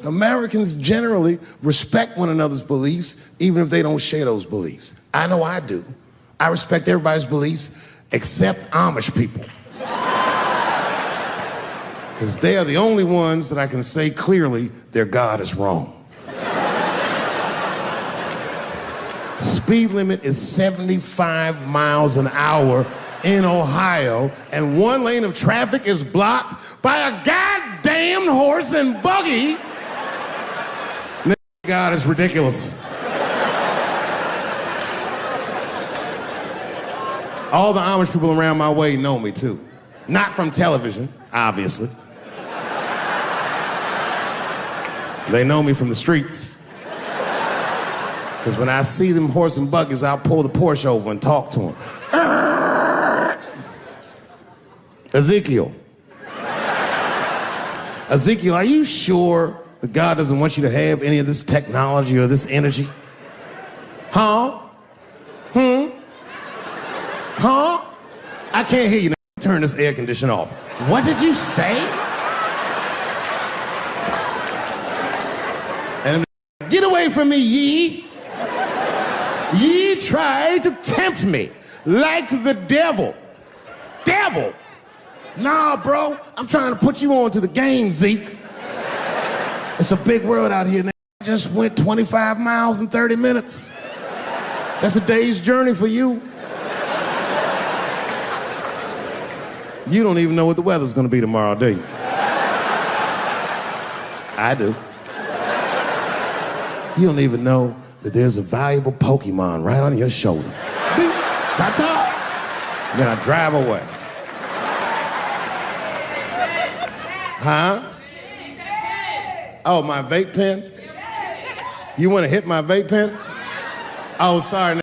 Americans generally respect one another's beliefs, even if they don't share those beliefs. I know I do. I respect everybody's beliefs except Amish people. Because they are the only ones that I can say clearly their God is wrong. The speed limit is 75 miles an hour in Ohio, and one lane of traffic is blocked by a goddamn horse and buggy. God is ridiculous. All the Amish people around my way know me too. Not from television, obviously. They know me from the streets. Because when I see them horse and buggies, I'll pull the Porsche over and talk to them. Ezekiel, are you sure that God doesn't want you to have any of this technology or this energy? Huh? Huh? I can't hear you. Turn this air conditioner off. What did you say? And get away from me, ye. Ye try to tempt me like the devil. Devil? Nah, bro. I'm trying to put you on to the game, Zeke. It's a big world out here. I just went 25 miles in 30 minutes. That's a day's journey for you. You don't even know what the weather's gonna be tomorrow, do you? I do. You don't even know that there's a valuable Pokemon right on your shoulder. Ta-ta! Then I drive away. Huh? Oh, my vape pen? You want to hit my vape pen? Oh, sorry.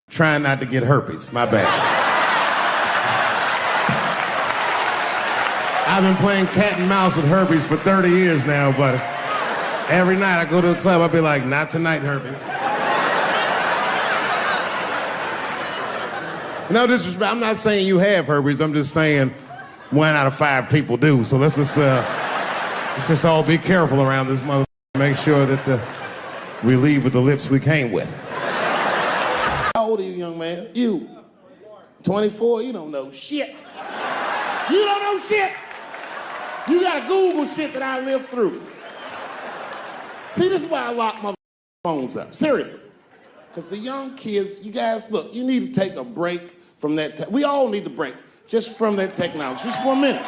Trying not to get herpes. My bad. I've been playing cat and mouse with herpes for 30 years now, but every night I go to the club, I'll be like, not tonight, herpes. No disrespect. I'm not saying you have herpes. I'm just saying 1 out of 5 people do. So let's just all be careful around this motherfucker. Make sure that we leave with the lips we came with. How old are you, young man? You. 24? You don't know shit. You don't know shit. You gotta Google shit that I lived through. See, this is why I lock my phones up. Seriously. Because the young kids, you guys, look, you need to take a break from that. We all need to break just from that technology, just for a minute.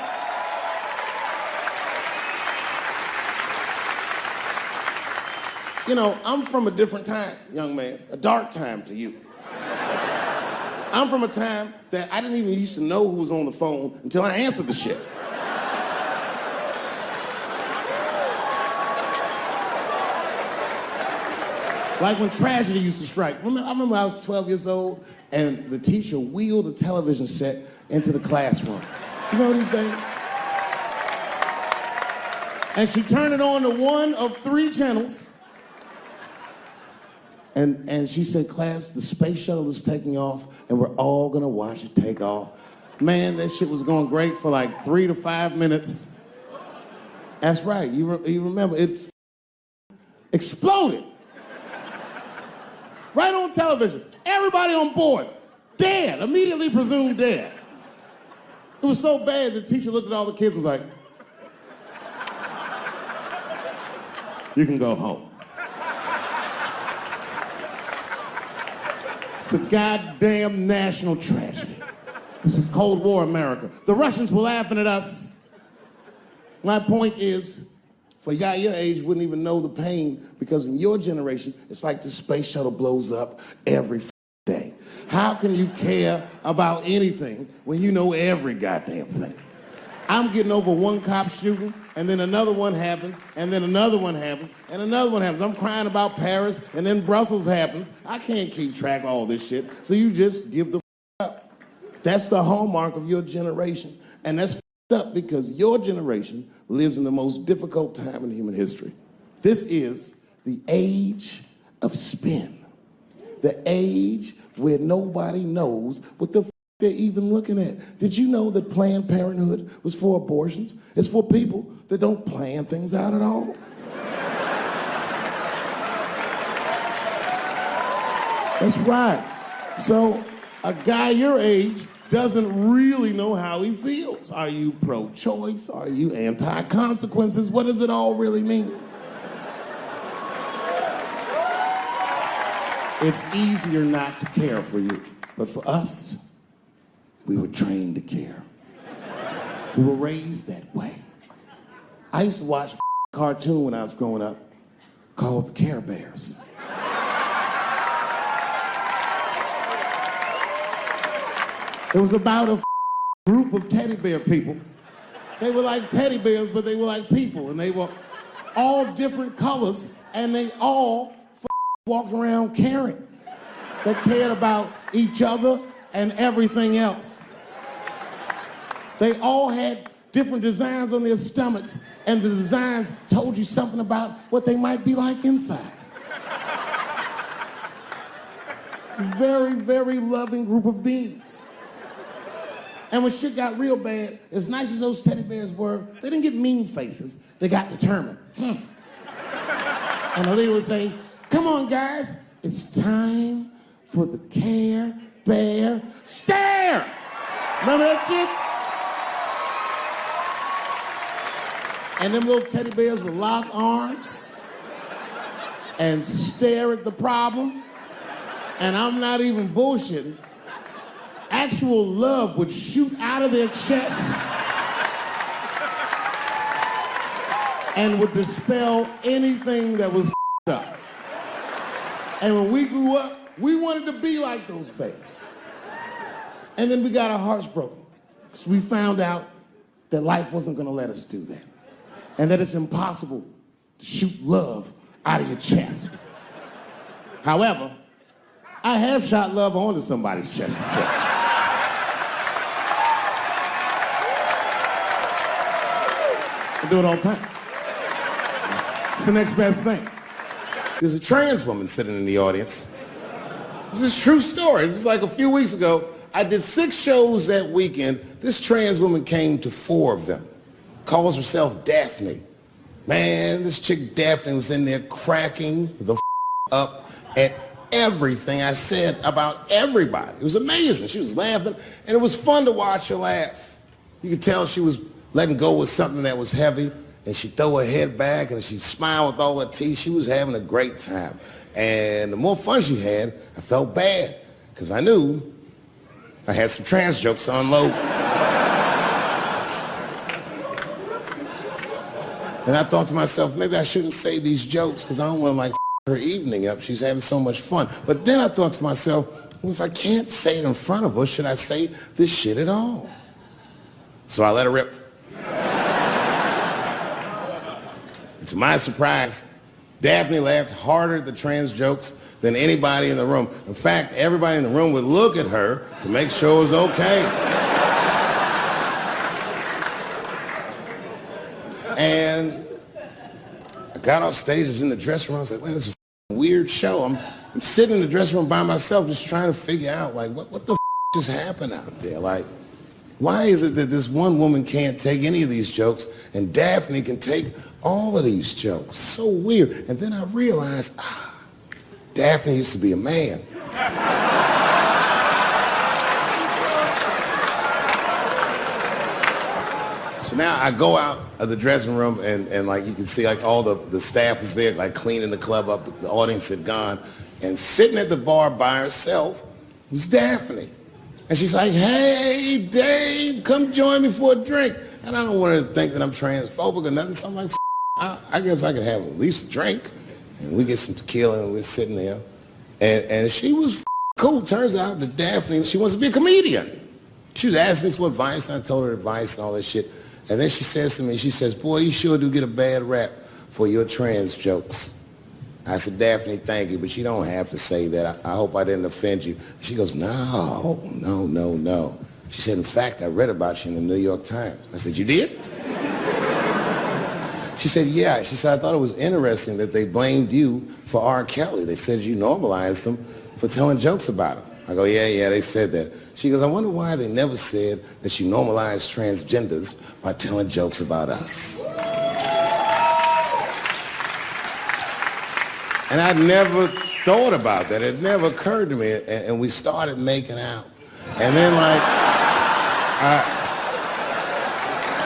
You know, I'm from a different time, young man, a dark time to you. I'm from a time that I didn't even used to know who was on the phone until I answered the shit. Like when tragedy used to strike. I remember I was 12 years old and the teacher wheeled a television set into the classroom. You remember these days? And she turned it on to one of 3 channels. And she said, class, the space shuttle is taking off and we're all gonna watch it take off. Man, that shit was going great for like 3 to 5 minutes. That's right, you remember, it exploded. Right on television. Everybody on board. Dead. Immediately presumed dead. It was so bad the teacher looked at all the kids and was like, you can go home. It's a goddamn national tragedy. This was Cold War America. The Russians were laughing at us. My point is, for a guy your age, wouldn't even know the pain because in your generation, it's like the space shuttle blows up every day. How can you care about anything when you know every goddamn thing? I'm getting over one cop shooting, and then another one happens, and then another one happens, and another one happens. I'm crying about Paris, and then Brussels happens. I can't keep track of all this shit, so you just give the up. That's the hallmark of your generation, and that's up because your generation lives in the most difficult time in human history. This is the age of spin. The age where nobody knows what the they're even looking at. Did you know that Planned Parenthood was for abortions? It's for people that don't plan things out at all. That's right. So a guy your age doesn't really know how he feels. Are you pro-choice? Are you anti-consequences? What does it all really mean? It's easier not to care for you. But for us, we were trained to care. We were raised that way. I used to watch a cartoon when I was growing up called the Care Bears. It was about a group of teddy bear people. They were like teddy bears, but they were like people, and they were all different colors, and they all walked around caring. They cared about each other and everything else. They all had different designs on their stomachs, and the designs told you something about what they might be like inside. Very, very loving group of beings. And when shit got real bad, as nice as those teddy bears were, they didn't get mean faces. They got determined. And the leader would say, "Come on, guys, it's time for the Care Bear Stare." Remember that shit? And them little teddy bears would lock arms and stare at the problem. And I'm not even bullshitting. Actual love would shoot out of their chest and would dispel anything that was up. And when we grew up, we wanted to be like those bears. And then we got our hearts broken. So we found out that life wasn't gonna let us do that. And that it's impossible to shoot love out of your chest. However, I have shot love onto somebody's chest before. I do it all the time. It's the next best thing. There's a trans woman sitting in the audience. This is a true story. This was like a few weeks ago. I did 6 shows that weekend. This trans woman came to 4 of them. Calls herself Daphne. Man, this chick Daphne was in there cracking the up at everything I said about everybody. It was amazing. She was laughing, and it was fun to watch her laugh. You could tell she was letting go with something that was heavy, and she'd throw her head back, and she'd smile with all her teeth. She was having a great time. And the more fun she had, I felt bad, because I knew I had some trans jokes to unload. And I thought to myself, maybe I shouldn't say these jokes, because I don't want to, like, her evening up. She's having so much fun. But then I thought to myself, well, if I can't say it in front of her, should I say this shit at all? So I let her rip. And to my surprise, Daphne laughed harder at the trans jokes than anybody in the room. In fact, everybody in the room would look at her to make sure it was okay. And I got off stage, I was in the dressing room, I was like, wait, this is a weird show. I'm sitting in the dressing room by myself just trying to figure out, like, what the just happened out there? Like, why is it that this one woman can't take any of these jokes and Daphne can take all of these jokes? So weird. And then I realized, Daphne used to be a man. So now I go out of the dressing room and like you can see like all the staff was there like cleaning the club up, the audience had gone, and sitting at the bar by herself was Daphne. And she's like, hey, Dave, come join me for a drink. And I don't want her to think that I'm transphobic or nothing, so I'm like, I guess I could have at least a drink. And we get some tequila and we're sitting there. And she was cool. Turns out that Daphne, she wants to be a comedian. She was asking me for advice, and I told her advice and all that shit. And then she says to me, she says, boy, you sure do get a bad rap for your trans jokes. I said, Daphne, thank you, but you don't have to say that. I hope I didn't offend you. She goes, no. She said, in fact, I read about you in the New York Times. I said, you did? She said, yeah. She said, I thought it was interesting that they blamed you for R. Kelly. They said you normalized him for telling jokes about him. I go, yeah, they said that. She goes, I wonder why they never said that you normalized transgenders by telling jokes about us. And I'd never thought about that. It never occurred to me. And we started making out. And then, like,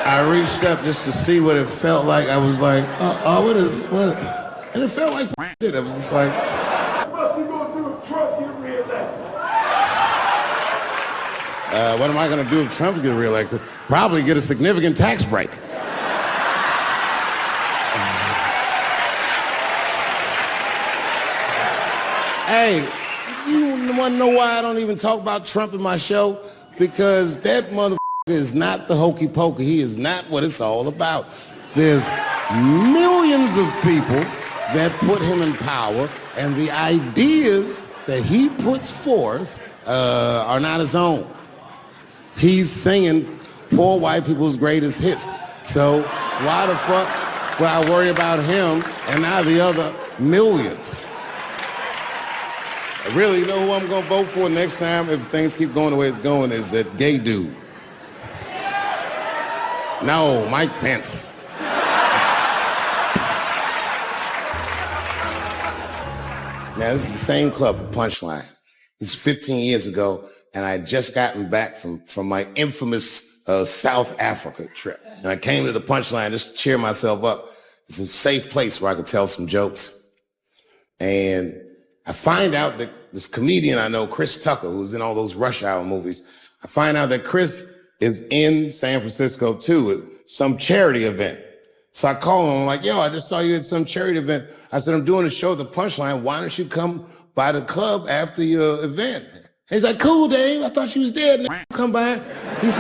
I reached up just to see what it felt like. I was like, what? And it felt like it. I was just like, What you gonna do if Trump get reelected? what am I gonna do if Trump gets reelected? Probably get a significant tax break. Hey, you wanna know why I don't even talk about Trump in my show? Because that motherfucker is not the hokey pokey. He is not what it's all about. There's millions of people that put him in power, and the ideas that he puts forth are not his own. He's singing poor white people's greatest hits. So why the fuck would I worry about him and not the other millions? Really, you know who I'm gonna vote for next time if things keep going the way it's going is that gay dude. No, Mike Pence. Now, this is the same club, the Punchline. This is 15 years ago, and I had just gotten back from my infamous South Africa trip. And I came to the Punchline just to cheer myself up. It's a safe place where I could tell some jokes. And I find out that this comedian I know, Chris Tucker, who's in all those Rush Hour movies, I find out that Chris is in San Francisco too at some charity event. So I call him, I'm like, yo, I just saw you at some charity event. I said, I'm doing a show at the Punchline. Why don't you come by the club after your event? He's like, cool, Dave. I thought you was dead. Come by. He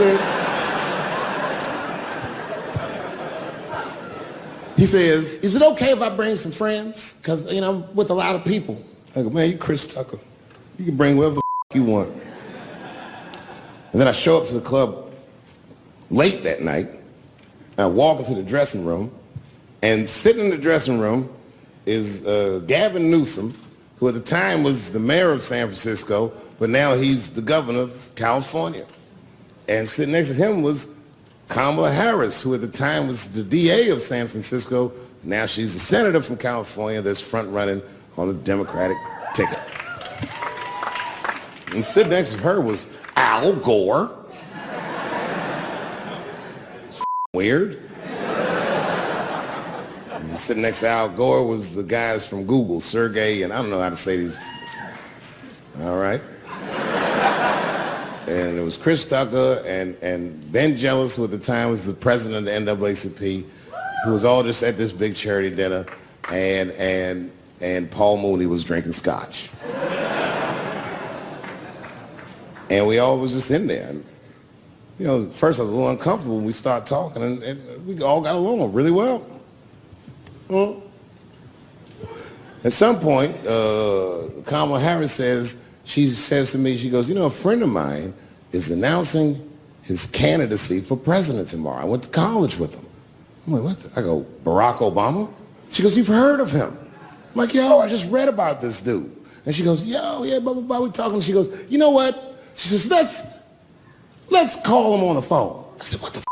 says, is it okay if I bring some friends? Because, you know, I'm with a lot of people. I go, man, you Chris Tucker. You can bring whoever the you want. And then I show up to the club late that night. I walk into the dressing room, and sitting in the dressing room is Gavin Newsom, who at the time was the mayor of San Francisco, but now he's the governor of California. And sitting next to him was Kamala Harris, who at the time was the DA of San Francisco. Now she's the senator from California that's front-running on the Democratic ticket. And sitting next to her was Al Gore. It's weird. And sitting next to Al Gore was the guys from Google, Sergey, and I don't know how to say these. All right. And it was Chris Tucker and Ben Jealous, who at the time was the president of the NAACP, who was all just at this big charity dinner, and Paul Mooney was drinking scotch. And we all was just in there. And, you know, at first I was a little uncomfortable when we started talking, and we all got along really well. Well, at some point, Kamala Harris she says to me, she goes, you know, a friend of mine is announcing his candidacy for president tomorrow. I went to college with him. I'm like, what? I go, Barack Obama? She goes, you've heard of him? I'm like, yo, I just read about this dude. And she goes, yo, yeah, blah, blah, blah, we talking. She goes, you know what? She says, let's call him on the phone. I said, what the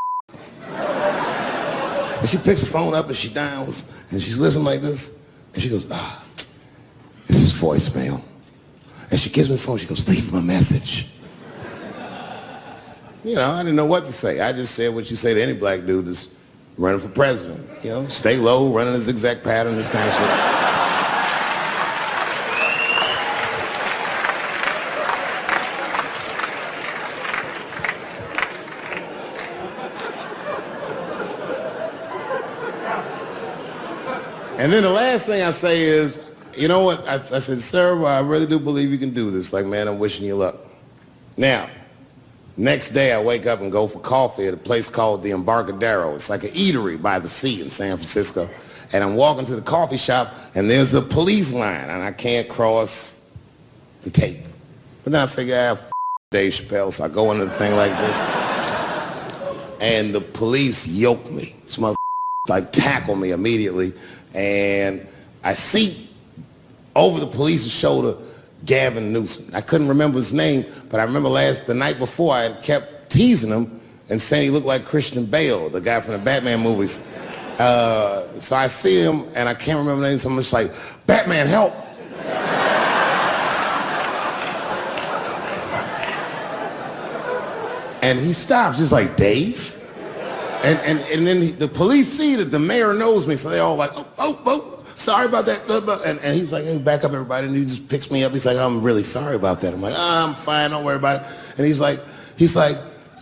f***? And she picks the phone up and she dials and she's listening like this. And she goes, this is voicemail. And she gives me the phone, she goes, leave him a message. You know, I didn't know what to say. I just said what you say to any black dude that's running for president. You know, stay low, running a zigzag pattern, this kind of shit. And then the last thing I say is, you know what? I said, sir, well, I really do believe you can do this. Like, man, I'm wishing you luck. Now, next day I wake up and go for coffee at a place called the Embarcadero. It's like an eatery by the sea in San Francisco. And I'm walking to the coffee shop and there's a police line and I can't cross the tape. But then I figure, Dave Chappelle, so I go into the thing like this. And the police yoke me. This motherfucker like tackle me immediately. And I see over the police's shoulder Gavin Newsom. I couldn't remember his name, but I remember the night before I had kept teasing him and saying he looked like Christian Bale, the guy from the Batman movies. So I see him and I can't remember the name, so I'm just like, Batman, help! And he stops, he's like, Dave? And then the police see that the mayor knows me, so they all like, oh, sorry about that. And he's like, hey, back up, everybody. And he just picks me up. He's like, I'm really sorry about that. I'm like, I'm fine, don't worry about it. And he's like,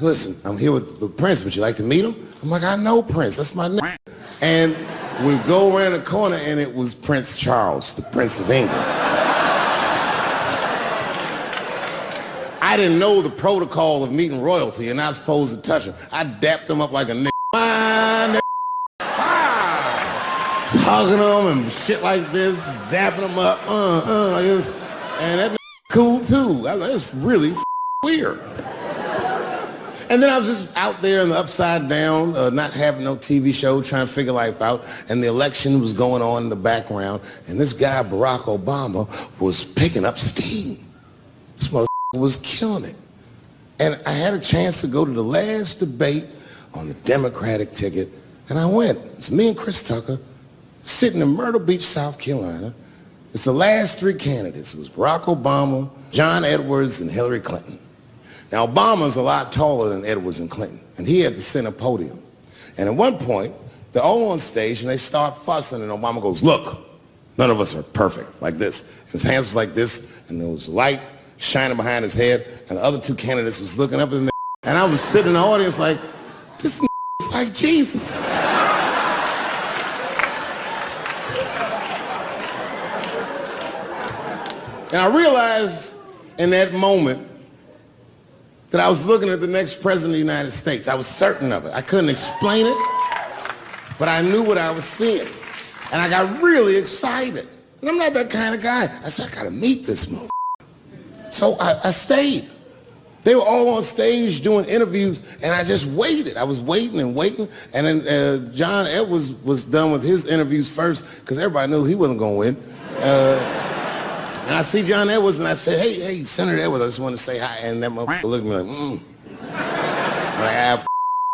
listen, I'm here with Prince. Would you like to meet him? I'm like, I know Prince. That's my name. And we go around the corner, and it was Prince Charles, the Prince of England. I didn't know the protocol of meeting royalty. You're not supposed to touch him. I dapped him up like a nigga. Just hugging him and shit like this, dapping him up. And that cool, too. I was like, that's really weird. And then I was just out there in the upside down, not having no TV show, trying to figure life out. And the election was going on in the background. And this guy, Barack Obama, was picking up steam. This motherfucker was killing it. And I had a chance to go to the last debate on the Democratic ticket. And I went. It's me and Chris Tucker sitting in Myrtle Beach, South Carolina. It's the last three candidates. It was Barack Obama, John Edwards, and Hillary Clinton. Now, Obama's a lot taller than Edwards and Clinton, and he had the center podium. And at one point, they're all on stage, and they start fussing, and Obama goes, look, none of us are perfect, like this. And his hands was like this, and there was light shining behind his head, and the other two candidates was looking up in there. And I was sitting in the audience like, this is like Jesus. And I realized in that moment that I was looking at the next president of the United States. I was certain of it. I couldn't explain it, but I knew what I was seeing. And I got really excited. And I'm not that kind of guy. I said, I gotta meet this motherfucker. So I stayed. They were all on stage doing interviews, and I just waited. I was waiting and waiting. And then John Edwards was done with his interviews first, because everybody knew he wasn't gonna win. And I see John Edwards, and I said, hey, Senator Edwards, I just want to say hi. And that motherfucker looked at me like, I'm like,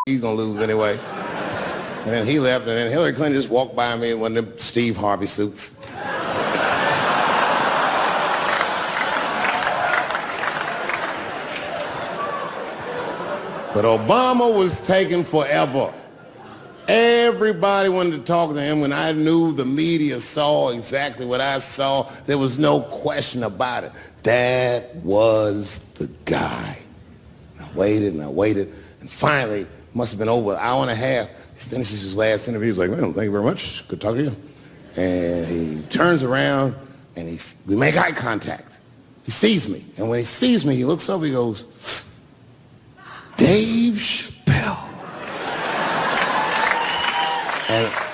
he's going to lose anyway. And then he left, and then Hillary Clinton just walked by me in one of them Steve Harvey suits. But Obama was taking forever. Everybody wanted to talk to him. When I knew the media saw exactly what I saw, there was no question about it. That was the guy. I waited and I waited, and finally, must have been over an hour and a half, he finishes his last interview. He's like, well, thank you very much. Good talking to you. And he turns around, and we make eye contact. He sees me, and when he sees me, he looks over, he goes, Dave Chappelle.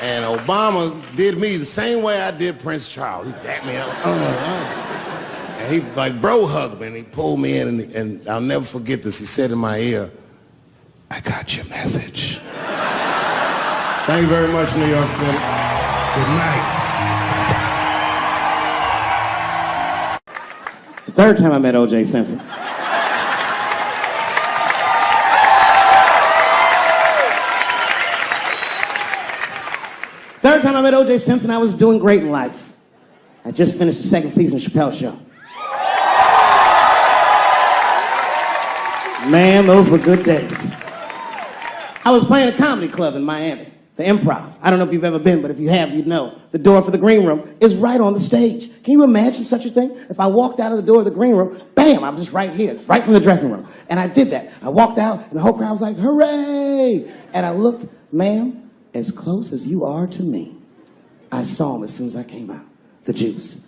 And Obama did me the same way I did Prince Charles. He dapped me out like, And he like bro hugged me, and he pulled me in, and I'll never forget this. He said in my ear, I got your message. Thank you very much, New York City. Good night. The third time I met O.J. Simpson. Third time I met O.J. Simpson, I was doing great in life. I just finished the second season of Chappelle Show. Man, those were good days. I was playing a comedy club in Miami, the Improv. I don't know if you've ever been, but if you have, you'd know. The door for the green room is right on the stage. Can you imagine such a thing? If I walked out of the door of the green room, bam, I'm just right here. It's right from the dressing room. And I did that. I walked out, and the whole crowd was like, hooray! And I looked, ma'am, as close as you are to me, I saw him as soon as I came out, the juice.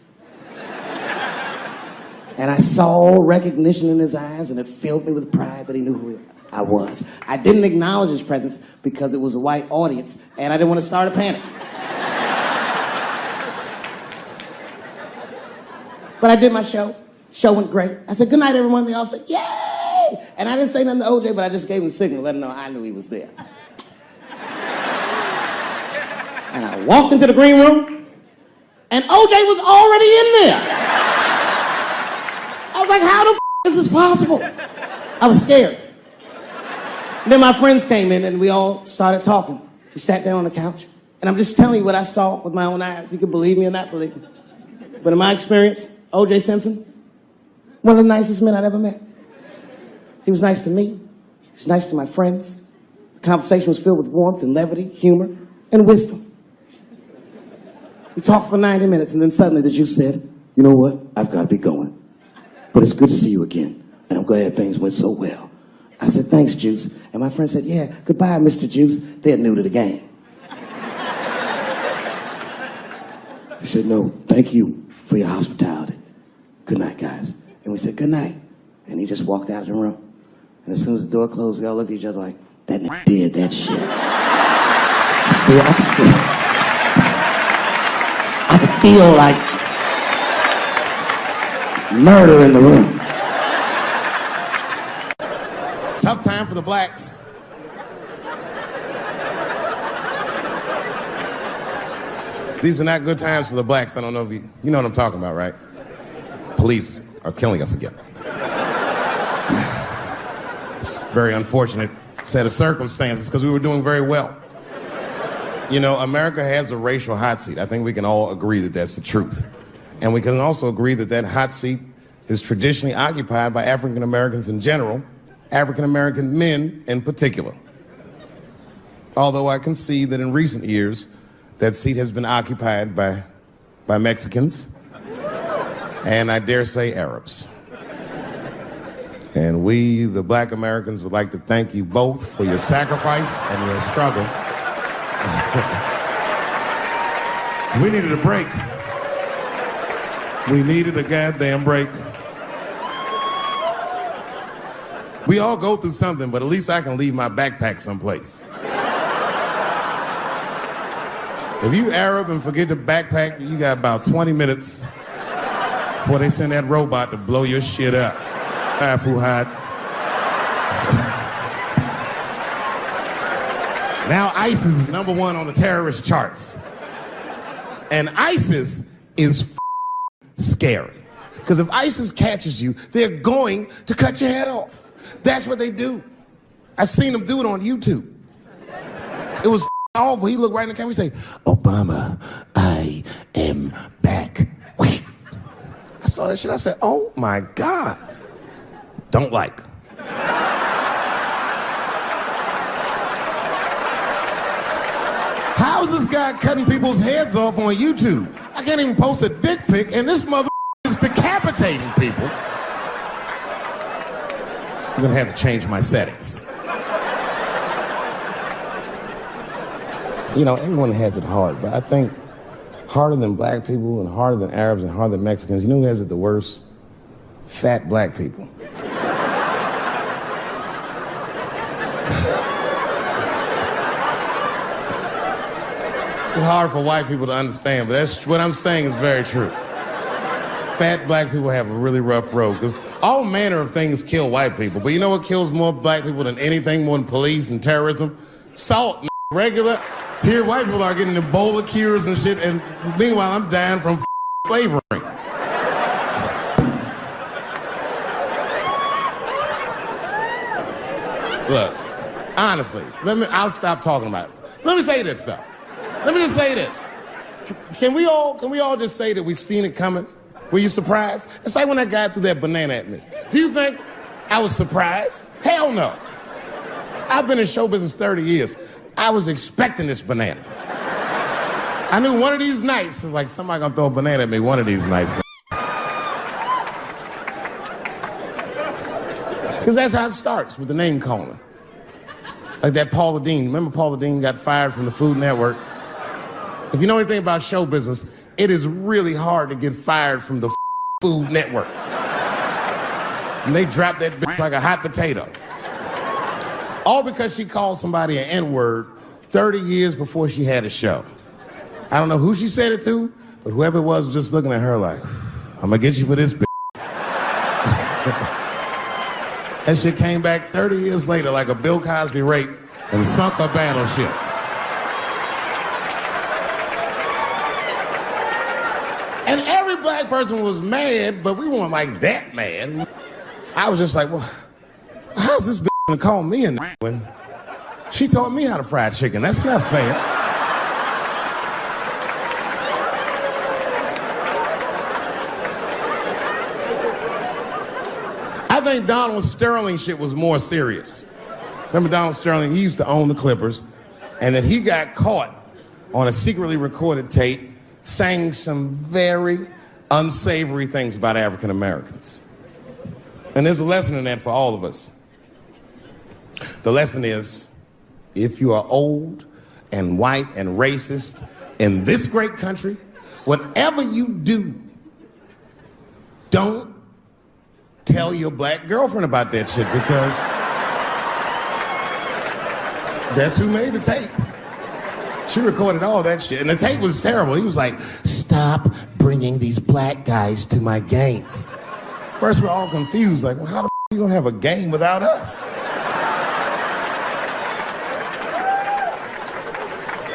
And I saw recognition in his eyes, and it filled me with pride that he knew who I was. I didn't acknowledge his presence because it was a white audience, and I didn't want to start a panic. But I did my show. Show went great. I said, good night, everyone. They all said, yay! And I didn't say nothing to OJ, but I just gave him the signal, let him know I knew he was there. And I walked into the green room, and OJ was already in there. I was like, how the is this possible? I was scared. And then my friends came in, and we all started talking. We sat down on the couch, and I'm just telling you what I saw with my own eyes. You can believe me or not believe me. But in my experience, O.J. Simpson, one of the nicest men I'd ever met. He was nice to me. She was nice to my friends. The conversation was filled with warmth and levity, humor, and wisdom. We talked for 90 minutes, and then suddenly the Juice said, "You know what? I've got to be going. But it's good to see you again, and I'm glad things went so well." I said, "Thanks, Juice." And my friend said, "Yeah, goodbye, Mr. Juice." They're new to the game. He said, "No, thank you for your hospitality. Good night, guys." And we said, "Good night." And he just walked out of the room. And as soon as the door closed, we all looked at each other like, that nigga did that shit. I could feel like murder in the room. Tough time for the blacks. These are not good times for the blacks. I don't know if you know what I'm talking about, right? Police are killing us again. It's a very unfortunate set of circumstances because we were doing very well. You know, America has a racial hot seat. I think we can all agree that that's the truth. And we can also agree that that hot seat is traditionally occupied by African Americans in general, African American men in particular. Although I can see that in recent years, that seat has been occupied by Mexicans, and I dare say Arabs. And we, the black Americans, would like to thank you both for your sacrifice and your struggle. We needed a break. We needed a goddamn break. We all go through something, but at least I can leave my backpack someplace. If you Arab and forget the backpack, you got about 20 minutes before they send that robot to blow your shit up. Fuhad. Now ISIS is #1 on the terrorist charts. And ISIS is scary. Because if ISIS catches you, they're going to cut your head off. That's what they do. I've seen them do it on YouTube. It was awful. He looked right in the camera and say, "Obama, I am back." I saw that shit. I said, "Oh my God." Don't like. How is this guy cutting people's heads off on YouTube? I can't even post a dick pic, and this mother is decapitating people. I'm gonna have to change my settings. You know, everyone has it hard, but I think harder than black people and harder than Arabs and harder than Mexicans, you know who has it the worst? Fat black people. It's hard for white people to understand, but that's what I'm saying is very true. Fat black people have a really rough road because all manner of things kill white people. But you know what kills more black people than anything, more than police and terrorism? Salt, regular. Here, white people are getting Ebola cures and shit, and meanwhile, I'm dying from flavoring. Look, honestly, I'll stop talking about it. Let me say this, though. Let me just say this. Can we all just say that we've seen it coming? Were you surprised? It's like when that guy threw that banana at me. Do you think I was surprised? Hell no. I've been in show business 30 years. I was expecting this banana. I knew one of these nights, it's like somebody gonna throw a banana at me one of these nights. Because that's how it starts, with the name calling. Like that Paula Deen. Remember Paula Deen got fired from the Food Network? If you know anything about show business, it is really hard to get fired from the Food Network. And they dropped that bitch like a hot potato. All because she called somebody an N-word 30 years before she had a show. I don't know who she said it to, but whoever it was just looking at her like, "I'm gonna get you for this bitch." That shit came back 30 years later like a Bill Cosby rape and sunk a battleship. And every black person was mad, but we weren't like that mad. I was just like, well, how's this bitch gonna call me a when she taught me how to fry chicken? That's not fair. I think Donald Sterling shit was more serious. Remember Donald Sterling? He used to own the Clippers, and then he got caught on a secretly recorded tape saying some very unsavory things about African Americans. And there's a lesson in that for all of us. The lesson is, if you are old and white and racist in this great country, whatever you do, don't tell your black girlfriend about that shit, because that's who made the tape. She recorded all that shit, and the tape was terrible. He was like, stop bringing these black guys to my games. First, we're all confused, like, well, how the are you gonna have a game without us?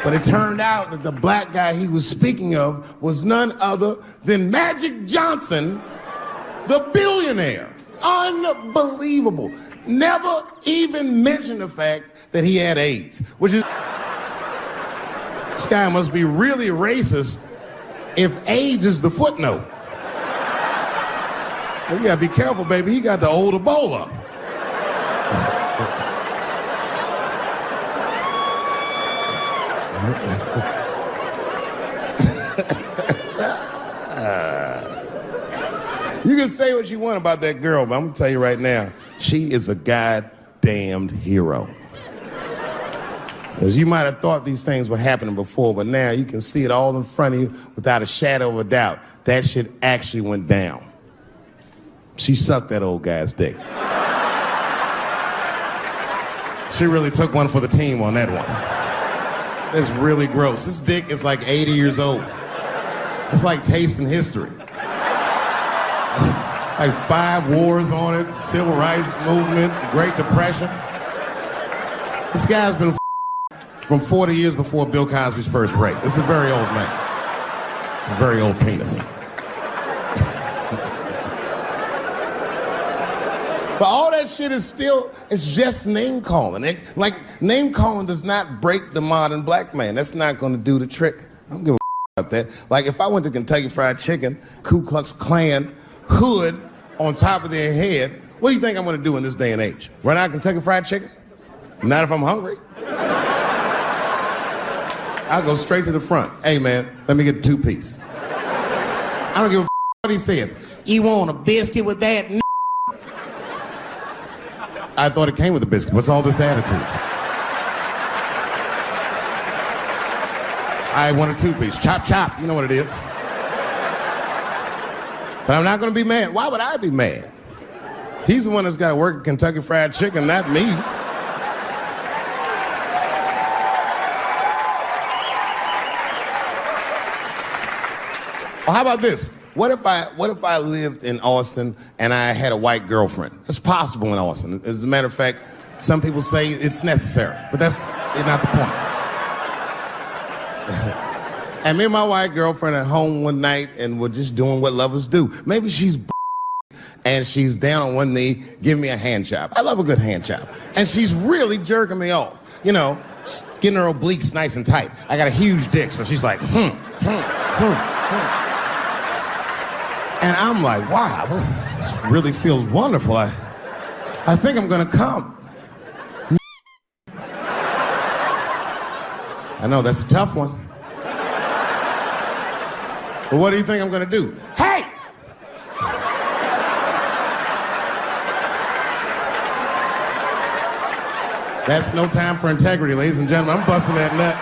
But it turned out that the black guy he was speaking of was none other than Magic Johnson, the billionaire. Unbelievable. Never even mentioned the fact that he had AIDS, which is... This guy must be really racist if AIDS is the footnote. Well, you gotta be careful, baby. He got the old Ebola. You can say what you want about that girl, but I'm gonna tell you right now, she is a goddamned hero. Because you might have thought these things were happening before, but now you can see it all in front of you without a shadow of a doubt. That shit actually went down. She sucked that old guy's dick. She really took one for the team on that one. It's really gross. This dick is like 80 years old. It's like tasting history. Like 5 wars on it, civil rights movement, Great Depression. This guy's been from 40 years before Bill Cosby's first rape. This is a very old man. It's a very old penis. But all that shit is still, it's just name calling. Like, name calling does not break the modern black man. That's not gonna do the trick. I don't give a about that. Like, if I went to Kentucky Fried Chicken, Ku Klux Klan, hood on top of their head, what do you think I'm gonna do in this day and age? Run out Kentucky Fried Chicken? Not if I'm hungry. I'll go straight to the front. Hey, man, let me get a 2-piece. I don't give a what he says. You want a biscuit with that? I thought it came with a biscuit. What's all this attitude? I want a 2-piece. Chop, chop. You know what it is. But I'm not going to be mad. Why would I be mad? He's the one that's got to work at Kentucky Fried Chicken, not me. Well, how about this? What if I lived in Austin and I had a white girlfriend? It's possible in Austin. As a matter of fact, some people say it's necessary, but that's not the point. And me and my white girlfriend at home one night, and we're just doing what lovers do. Maybe she's and she's down on one knee, giving me a hand job. I love a good hand job. And she's really jerking me off. You know, getting her obliques nice and tight. I got a huge dick, so she's like, And I'm like, wow, this really feels wonderful. I think I'm gonna come. I know, that's a tough one. But what do you think I'm gonna do? Hey! That's no time for integrity, ladies and gentlemen. I'm busting that nut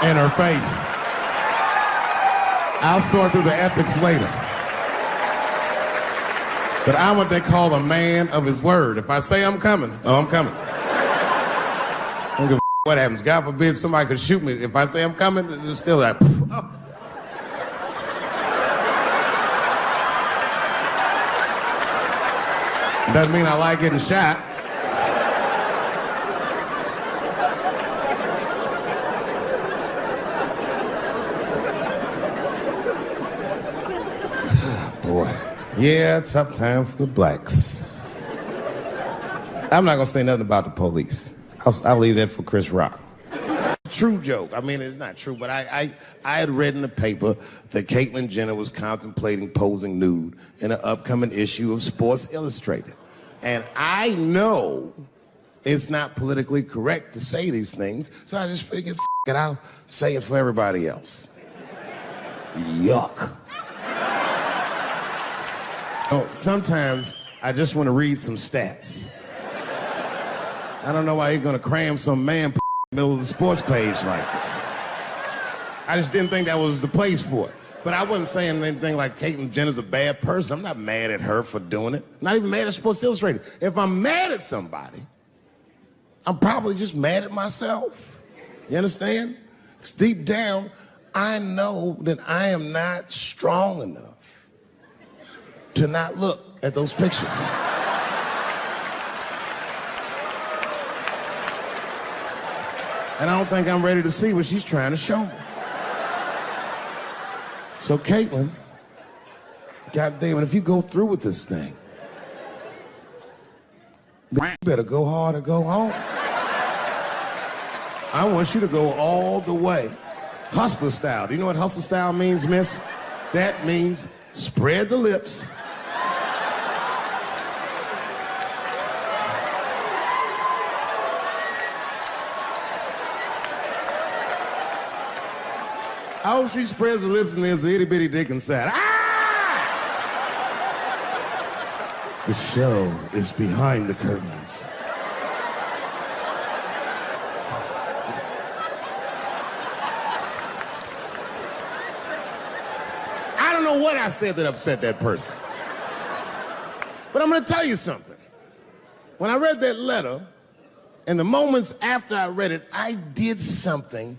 in her face. I'll sort through the ethics later. But I'm what they call a man of his word. If I say I'm coming, I'm coming. I don't give a what happens. God forbid somebody could shoot me. If I say I'm coming, it's still like, oh. Doesn't mean I like getting shot. Boy. Yeah, tough time for the blacks. I'm not gonna say nothing about the police. I'll leave that for Chris Rock. True joke. I mean, it's not true, but I had read in the paper that Caitlyn Jenner was contemplating posing nude in an upcoming issue of Sports Illustrated. And I know it's not politically correct to say these things, so I just figured, it, I'll say it for everybody else. Yuck. Oh, sometimes I just want to read some stats. I don't know why you're gonna cram some man in the middle of the sports page like this. I just didn't think that was the place for it. But I wasn't saying anything like Caitlyn Jenner's a bad person. I'm not mad at her for doing it. Not even mad at Sports Illustrated. If I'm mad at somebody, I'm probably just mad at myself. You understand? Because deep down, I know that I am not strong enough to not look at those pictures. And I don't think I'm ready to see what she's trying to show me. So Caitlyn, goddamn it, if you go through with this thing, you better go hard or go home. I want you to go all the way. Hustler style. Do you know what hustler style means, miss? That means spread the lips. I hope she spreads her lips and there's an itty bitty dick inside. Ah! The show is behind the curtains. I don't know what I said that upset that person. But I'm gonna tell you something. When I read that letter, and the moments after I read it, I did something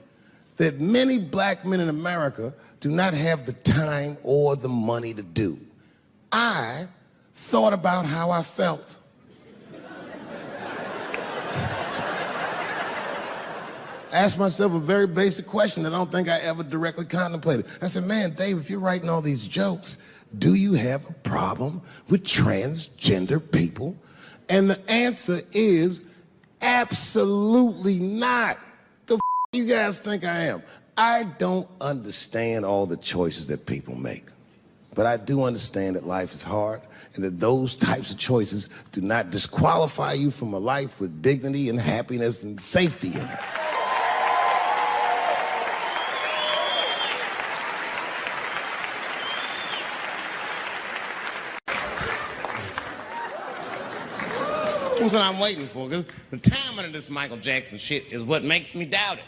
that many black men in America do not have the time or the money to do. I thought about how I felt. Asked myself a very basic question that I don't think I ever directly contemplated. I said, man, Dave, if you're writing all these jokes, do you have a problem with transgender people? And the answer is absolutely not. You guys think I am? I don't understand all the choices that people make. But I do understand that life is hard and that those types of choices do not disqualify you from a life with dignity and happiness and safety in it. That's what I'm waiting for, because the timing of this Michael Jackson shit is what makes me doubt it.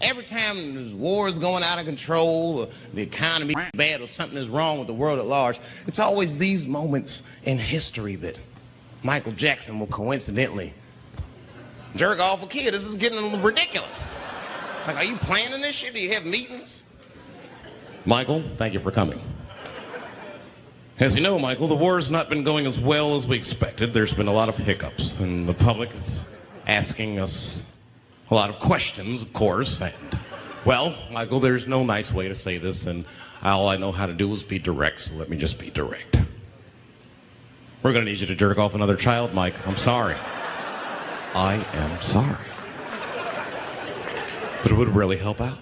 Every time there's wars going out of control, or the economy is bad, or something is wrong with the world at large, it's always these moments in history that Michael Jackson will coincidentally jerk off a kid. This is getting ridiculous. Like, are you planning this shit? Do you have meetings? Michael, thank you for coming. As you know, Michael, the war's not been going as well as we expected. There's been a lot of hiccups, and the public is asking us a lot of questions, of course, and, well, Michael, there's no nice way to say this, and all I know how to do is be direct, so let me just be direct. We're gonna need you to jerk off another child, Mike. I'm sorry. I am sorry. But it would really help out.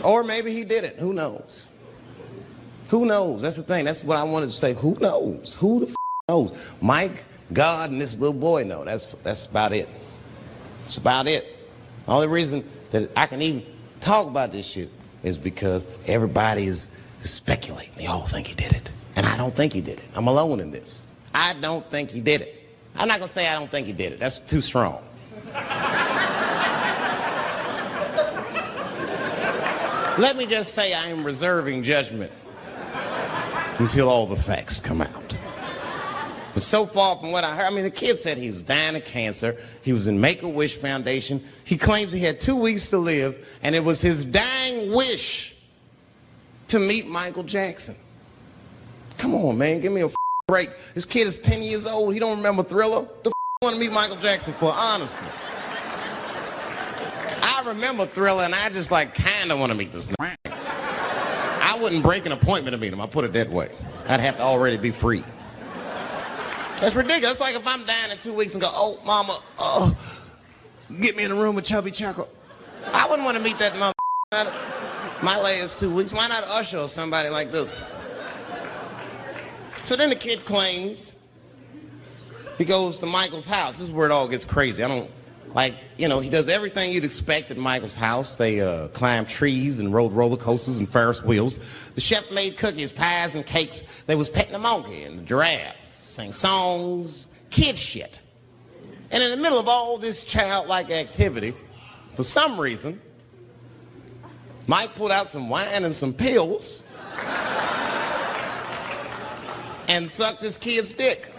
Or maybe he did it. Who knows? Who knows? That's the thing. That's what I wanted to say. Who knows? Who the knows? Mike, God, and this little boy know. That's about it. That's about it. The only reason that I can even talk about this shit is because everybody is speculating. They all think he did it. And I don't think he did it. I'm alone in this. I don't think he did it. I'm not going to say I don't think he did it. That's too strong. Let me just say I am reserving judgment until all the facts come out. But so far from what I heard, I mean, the kid said he was dying of cancer. He was in Make-A-Wish Foundation. He claims he had 2 weeks to live, and it was his dying wish to meet Michael Jackson. Come on, man, give me a break. This kid is 10 years old. He don't remember Thriller. The want to meet Michael Jackson for, honestly? I remember Thriller, and I just, like, kind of want to meet this nigga. I wouldn't break an appointment to meet him. I'll put it that way. I'd have to already be free. That's ridiculous. It's like if I'm dying in 2 weeks and go, oh, mama, get me in a room with Chubby Chuckle. I wouldn't want to meet that mother. My last 2 weeks. Why not Usher or somebody like this? So then the kid claims He goes to Michael's house. This is where it all gets crazy. He does everything you'd expect at Michael's house. They climbed trees and rode roller coasters and Ferris wheels. The chef made cookies, pies, and cakes. They was petting a monkey and a giraffe, sang songs, kid shit. And in the middle of all this childlike activity, for some reason, Mike pulled out some wine and some pills and sucked his kid's dick.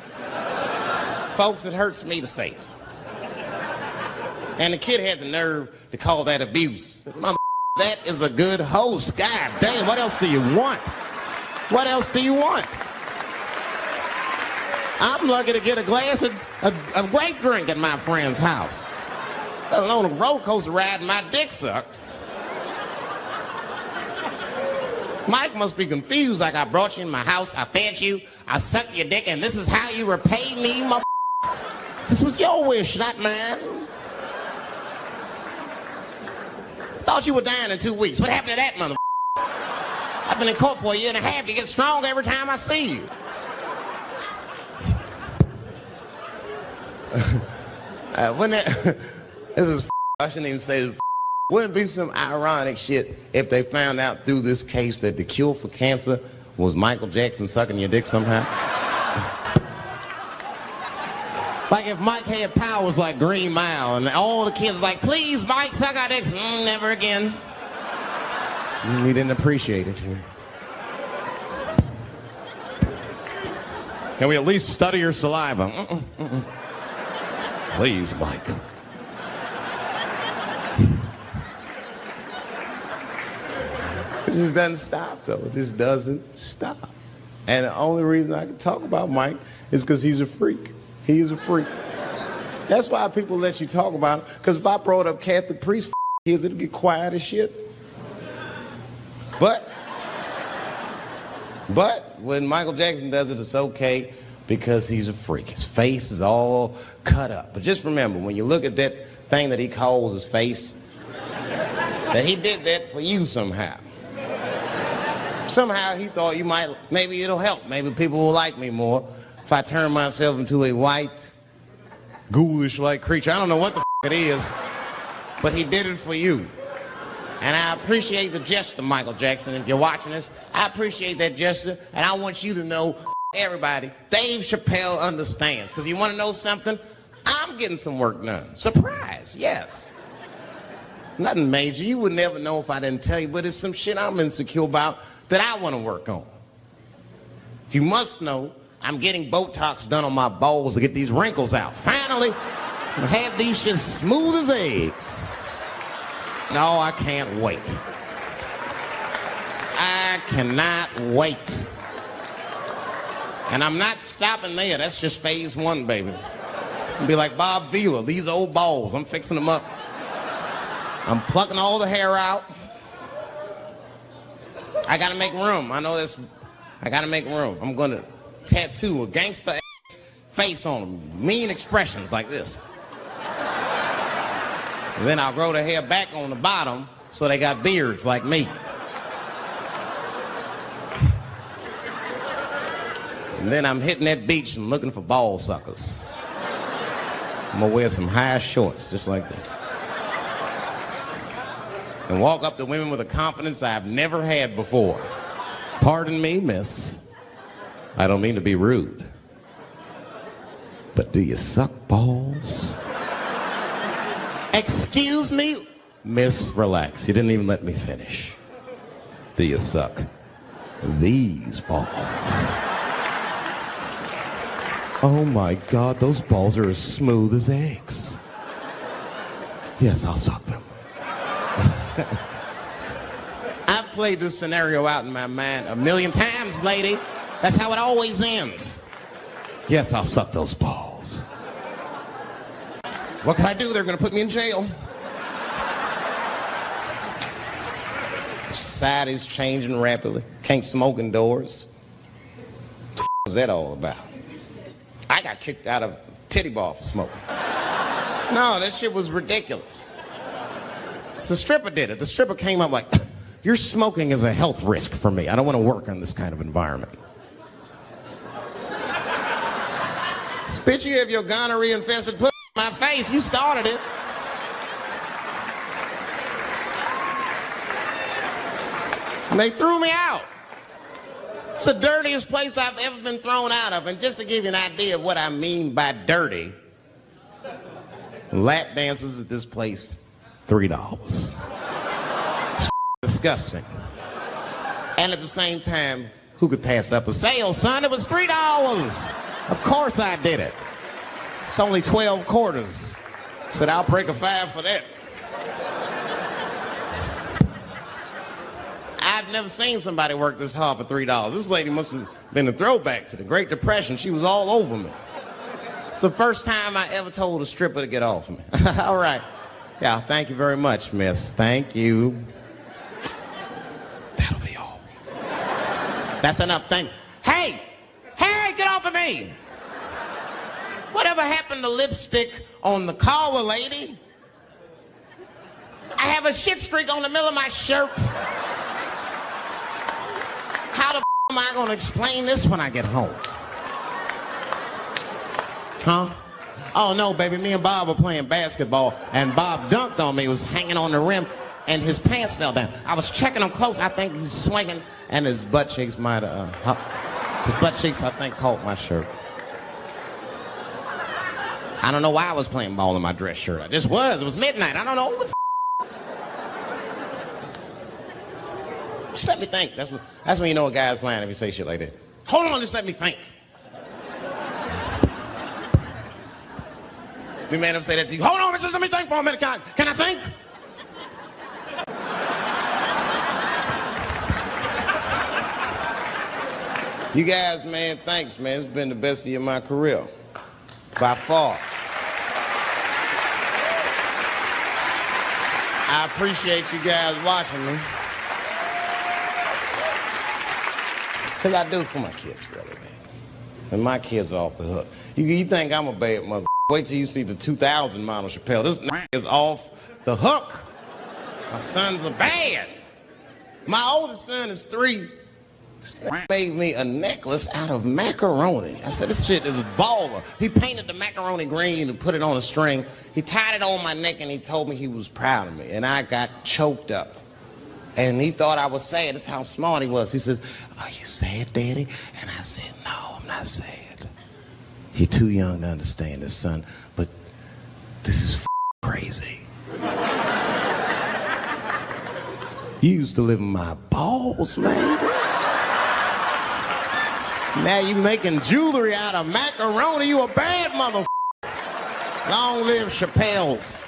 Folks, it hurts me to say it. And the kid had the nerve to call that abuse. Mother, that is a good host. God damn, what else do you want? What else do you want? I'm lucky to get a glass of grape drink at my friend's house. Let alone a roller coaster ride and my dick sucked. Mike must be confused, like I brought you in my house, I fed you, I sucked your dick, and this is how you repay me, mother. This was your wish, not mine. Thought you were dying in 2 weeks. What happened to that, mother? I've been in court for a year and a half. You get stronger every time I see you. I shouldn't even say this. Wouldn't it be some ironic shit if they found out through this case that the cure for cancer was Michael Jackson sucking your dick somehow? Like if Mike had powers like Green Mile and all the kids like, please, Mike, suck our dicks. Never again. He didn't appreciate it. Can we at least study your saliva? Please, Mike. It just doesn't stop, though. It just doesn't stop. And the only reason I can talk about Mike is because he's a freak. He is a freak. That's why people let you talk about him. Because if I brought up Catholic priest kids, it'd get quiet as shit. But when Michael Jackson does it, it's okay because he's a freak. His face is all cut up. But just remember, when you look at that thing that he calls his face, that he did that for you somehow. Somehow he thought maybe it'll help. Maybe people will like me more if I turn myself into a white, ghoulish-like creature. I don't know what the it is, but he did it for you. And I appreciate the gesture, Michael Jackson. If you're watching this, I appreciate that gesture, and I want you to know, everybody, Dave Chappelle understands. Because you want to know something? I'm getting some work done. Surprise, yes. Nothing major. You would never know if I didn't tell you, but it's some shit I'm insecure about that I want to work on. If you must know, I'm getting Botox done on my balls to get these wrinkles out. Finally, I'll have these shit smooth as eggs. No, I can't wait. I cannot wait. And I'm not stopping there. That's just phase one, baby. I'll be like Bob Vila, these old balls. I'm fixing them up. I'm plucking all the hair out. I gotta make room. I know this. I gotta make room. I'm gonna tattoo a gangster face on them. Mean expressions like this. And then I'll grow the hair back on the bottom so they got beards like me. And then I'm hitting that beach and looking for ball suckers. I'm gonna wear some high shorts just like this. And walk up to women with a confidence I've never had before. Pardon me, miss. I don't mean to be rude. But do you suck balls? Excuse me? Miss, relax. You didn't even let me finish. Do you suck these balls? Oh my God, those balls are as smooth as eggs. Yes, I'll suck them. I've played this scenario out in my mind a million times, lady. That's how it always ends. Yes, I'll suck those balls. What can I do? They're going to put me in jail. Society's changing rapidly. Can't smoke indoors. What the was that all about? I got kicked out of titty bar for smoking. No, that shit was ridiculous. The stripper did it. The stripper came up like, your smoking is a health risk for me. I don't want to work in this kind of environment. Spit you of your gonorrhea-infested pussy in my face. You started it. And they threw me out. It's the dirtiest place I've ever been thrown out of. And just to give you an idea of what I mean by dirty, lap dances at this place, $3. It's disgusting. And at the same time, who could pass up a sale, son? It was $3. Of course I did it. It's only 12 quarters. Said, I'll break a 5 for that. I've never seen somebody work this hard for $3. This lady must have been a throwback to the Great Depression. She was all over me. It's the first time I ever told a stripper to get off of me. All right. Yeah, thank you very much, miss. Thank you. That'll be all. That's enough. Thank you. Hey! Hey, get off of me! Whatever happened to lipstick on the collar, lady? I have a shit streak on the middle of my shirt. How the am I gonna explain this when I get home? Huh? Oh no, baby, me and Bob were playing basketball and Bob dunked on me, was hanging on the rim and his pants fell down. I was checking him close, I think he's swinging and his butt cheeks might have, his butt cheeks I think caught my shirt. I don't know why I was playing ball in my dress shirt. I just was, it was midnight, I don't know what the Just let me think. That's when you know a guy's lying if you say shit like that. Hold on, just let me think. You man ever say that to you? Hold on, just let me think for a minute. Can I think? You guys, man, thanks, man. It's been the best year of my career. By far. I appreciate you guys watching me. Because I do it for my kids, really, man. And my kids are off the hook. You think I'm a bad mother. Wait till you see the 2000 model Chappelle. This is off the hook. My sons are bad. My oldest son is 3. This made me a necklace out of macaroni. I said, this shit is baller. He painted the macaroni green and put it on a string. He tied it on my neck and he told me he was proud of me. And I got choked up. And he thought I was sad. That's how smart he was. He says, are you sad, Daddy? And I said, no, I'm not sad. You're too young to understand this, son, but this is crazy. You used to live in my balls, man. Now you making jewelry out of macaroni. You a bad mother. Long live Chappelle's.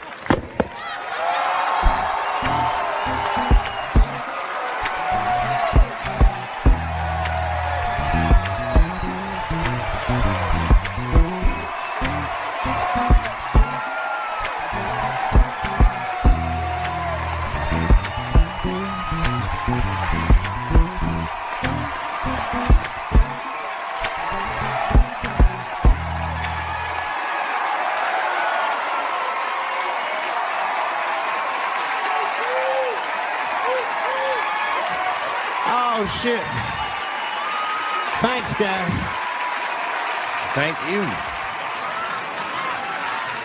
Oh, shit. Thanks, guys. Thank you.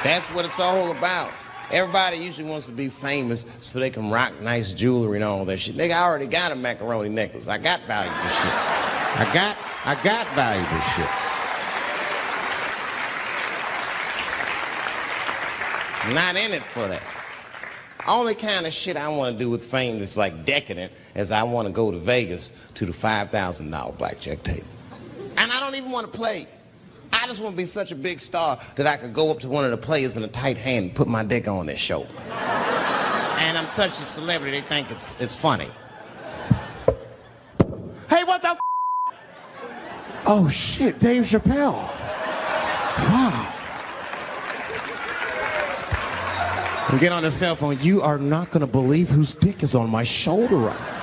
That's what it's all about. Everybody usually wants to be famous so they can rock nice jewelry and all that shit. Nigga, I already got a macaroni necklace. I got valuable shit. I got valuable shit. I'm not in it for that. Only kind of shit I want to do with fame that's like decadent is I want to go to Vegas to the $5,000 blackjack table. And I don't even want to play. I just want to be such a big star that I could go up to one of the players in a tight hand and put my dick on their shoulder. And I'm such a celebrity, they think it's funny. Hey, what the Oh, shit, Dave Chappelle. Wow. And get on the cell phone. You are not going to believe whose dick is on my shoulder right now.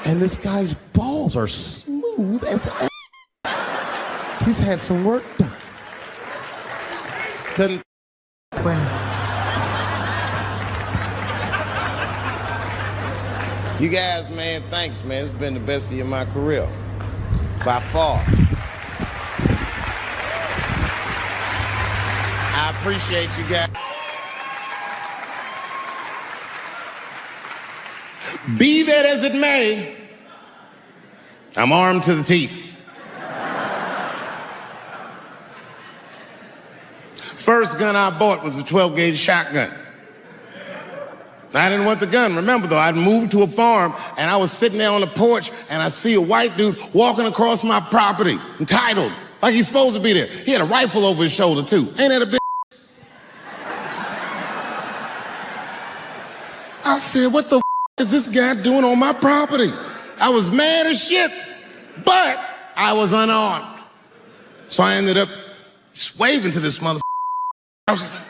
And this guy's balls are smooth as ass. He's had some work done. Couldn't. You guys, man, thanks, man. It's been the best year of my career. By far. I appreciate you guys. Be that as it may, I'm armed to the teeth. First gun I bought was a 12-gauge shotgun. I didn't want the gun. Remember, though, I'd moved to a farm, and I was sitting there on the porch, and I see a white dude walking across my property, entitled, like he's supposed to be there. He had a rifle over his shoulder, too. Ain't that a bitch? I said, what the is this guy doing on my property? I was mad as shit, but I was unarmed. So I ended up just waving to this motherfucker. I was just like,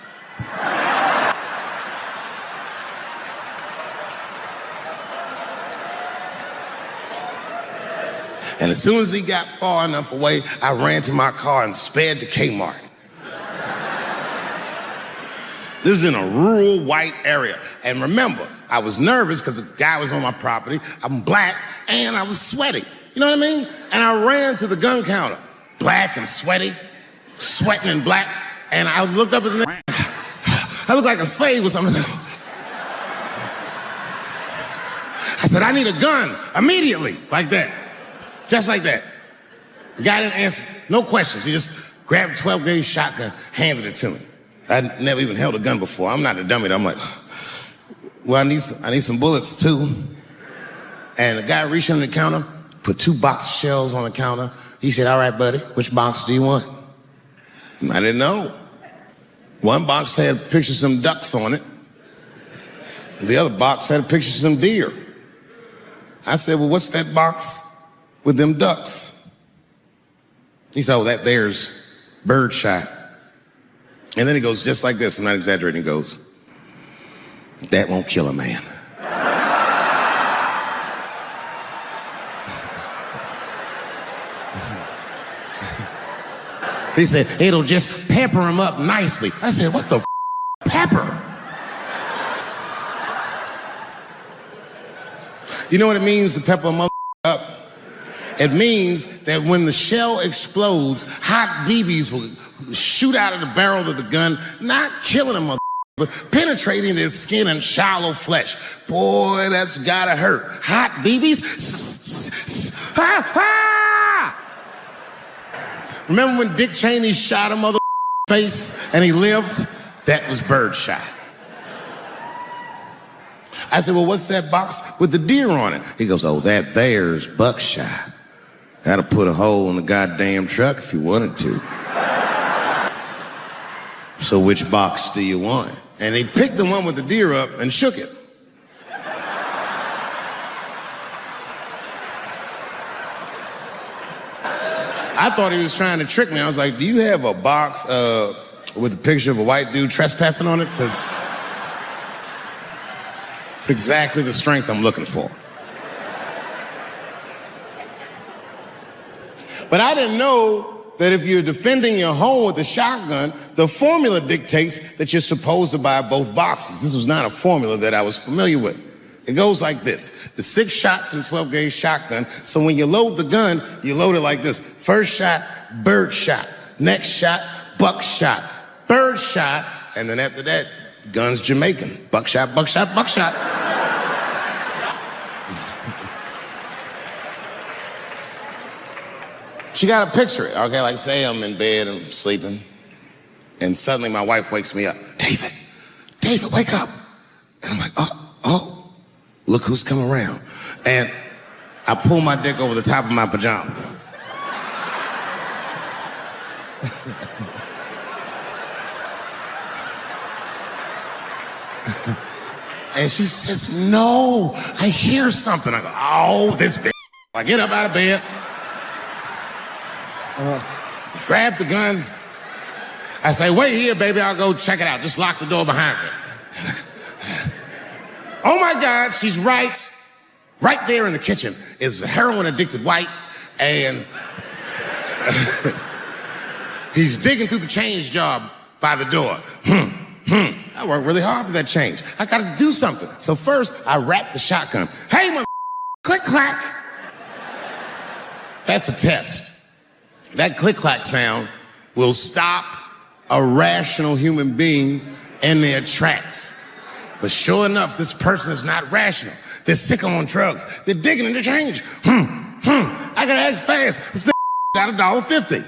and as soon as he got far enough away, I ran to my car and sped to Kmart. This is in a rural white area. And remember, I was nervous because the guy was on my property, I'm black, and I was sweaty. You know what I mean? And I ran to the gun counter, black and sweaty, sweating and black, and I looked up at the I looked like a slave or something. I said, I need a gun immediately, like that. Just like that. The guy didn't answer, no questions. He just grabbed a 12-gauge shotgun, handed it to me. I'd never even held a gun before. I'm not a dummy. I'm like, well, I need some bullets too. And the guy reached under the counter, put 2 box shells on the counter. He said, all right, buddy, which box do you want? And I didn't know. One box had pictures of some ducks on it. The other box had a picture of some deer. I said, well, what's that box with them ducks? He said, oh, that there's birdshot. And then he goes just like this, I'm not exaggerating, he goes, that won't kill a man. He said, it'll just pepper him up nicely. I said, what the pepper? You know what it means to pepper a mother up? It means that when the shell explodes, hot BBs will shoot out of the barrel of the gun, not killing a mother, but penetrating their skin and shallow flesh. Boy, that's gotta hurt. Hot BBs? Ha, ha! Remember when Dick Cheney shot a mother face and he lived? That was birdshot. I said, well, what's that box with the deer on it? He goes, oh, that there's buckshot. That'll put a hole in the goddamn truck if you wanted to. So which box do you want? And he picked the one with the deer up and shook it. I thought he was trying to trick me. I was like, do you have a box with a picture of a white dude trespassing on it? Because it's exactly the strength I'm looking for. But I didn't know that if you're defending your home with a shotgun, the formula dictates that you're supposed to buy both boxes. This was not a formula that I was familiar with. It goes like this. The 6 shots in a 12-gauge shotgun, so when you load the gun, you load it like this. First shot, bird shot. Next shot, buck shot. Bird shot, and then after that, gun's Jamaican. Buckshot, buckshot, buckshot. She got to picture it, okay? Like, say I'm in bed and I'm sleeping, and suddenly my wife wakes me up. David, wake up. And I'm like, oh, look who's come around. And I pull my dick over the top of my pajamas. And she says, no, I hear something. I go, oh, this bitch. I get up out of bed. Grab the gun. I say, wait here, baby, I'll go check it out. Just lock the door behind me. Oh my God, she's right. Right there in the kitchen is a heroin-addicted white, and he's digging through the change jar by the door. I worked really hard for that change. I gotta do something. So first, I wrapped the shotgun. Hey, click, clack. That's a test. That click-clack sound will stop a rational human being in their tracks. But sure enough, this person is not rational. They're sick on drugs. They're digging in the change. I gotta act fast. This got $1.50.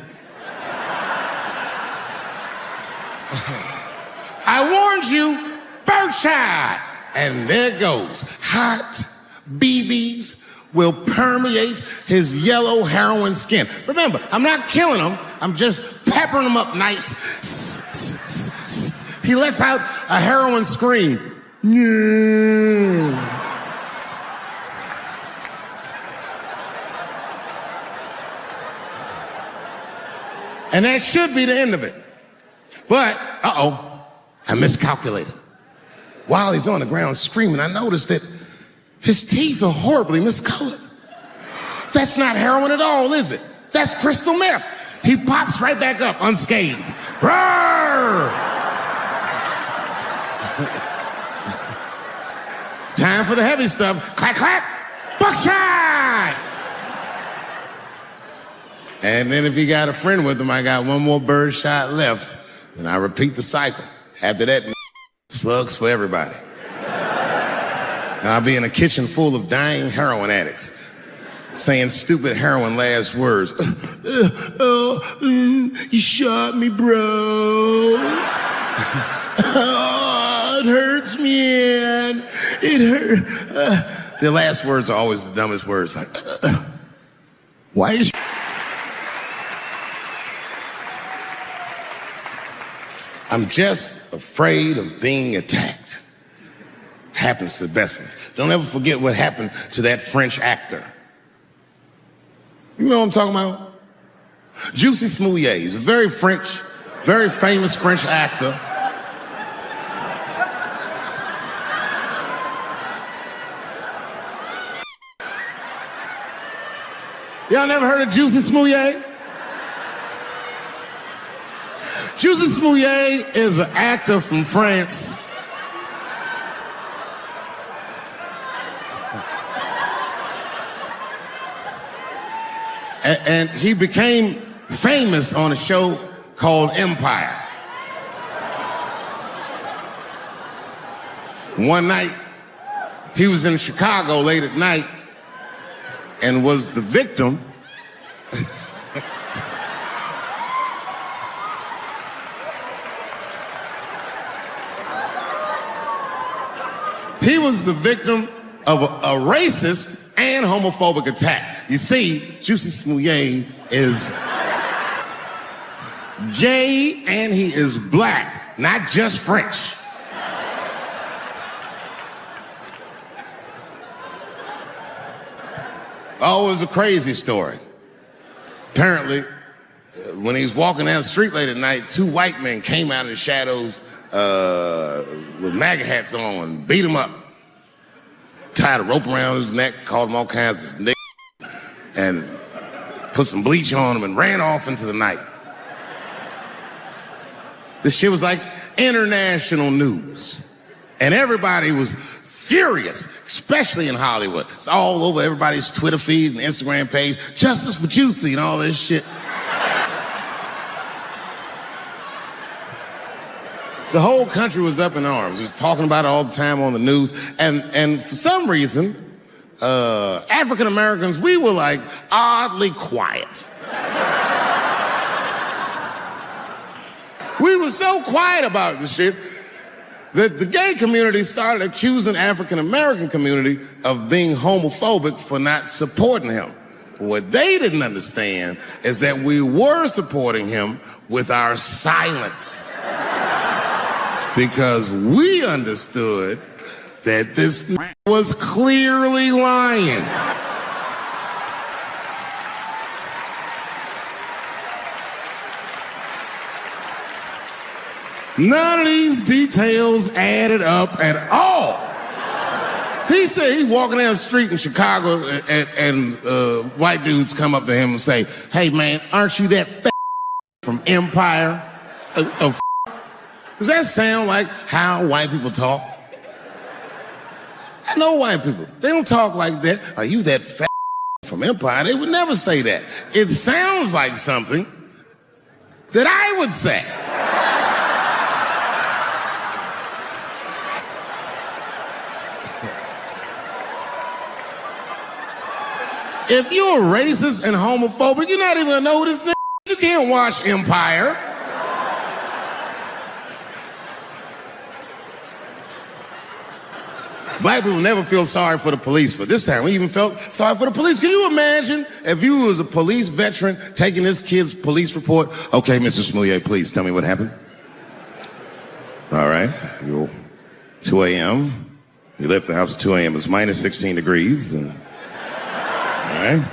I warned you, birdshot. And there it goes. Hot BBs will permeate his yellow heroin skin. Remember, I'm not killing him. I'm just peppering him up nice. He lets out a heroin scream. Yeah. And that should be the end of it. But, I miscalculated. While he's on the ground screaming, I noticed that his teeth are horribly miscolored. That's not heroin at all, is it? That's crystal meth. He pops right back up unscathed. Roar! Time for the heavy stuff. Clack, clack, buckshot! And then if he got a friend with him, I got one more bird shot left. And I repeat the cycle. After that, slugs for everybody. And I'll be in a kitchen full of dying heroin addicts saying stupid heroin last words. You shot me, bro. Oh, it hurts, man. It hurt. The last words are always the dumbest words. Like, why is... I'm just afraid of being attacked. Happens to the best of us. Don't ever forget what happened to that French actor. You know what I'm talking about? Juicy Smouillet. He's a very famous French actor. Y'all never heard of Juicy Smouillet? Juicy Smouillet is an actor from France. And he became famous on a show called Empire. One night, he was in Chicago late at night and was the victim he was the victim of a racist and homophobic attack. You see, Juicy Smouillet is gay and he is black, not just French. Oh, it was a crazy story. Apparently, when he was walking down the street late at night, two white men came out of the shadows with MAGA hats on and beat him up. Tied a rope around his neck, called him all kinds of niggas, and put some bleach on him and ran off into the night. This shit was like international news. And everybody was furious, especially in Hollywood. It's all over everybody's Twitter feed and Instagram page. Justice for Juicy and all this shit. The whole country was up in arms. It was talking about it all the time on the news. And for some reason, African Americans, we were like oddly quiet. We were so quiet about this shit that the gay community started accusing African American community of being homophobic for not supporting him. What they didn't understand is that we were supporting him with our silence. Because we understood that this was clearly lying. None of these details added up at all. He said he's walking down the street in Chicago and white dudes come up to him and say, "Hey man, aren't you that from Empire?" Does that sound like how white people talk? I know white people. They don't talk like that. Are you that fat from Empire? They would never say that. It sounds like something that I would say. If you're racist and homophobic, you're not even gonna know who this nigga is. You can't watch Empire. Black people never feel sorry for the police, but this time we even felt sorry for the police. Can you imagine if you was a police veteran taking this kid's police report? Okay, Mr. Smouye, please tell me what happened. All right, you're 2 a.m. You left the house at 2 a.m. It's minus 16 degrees. All right.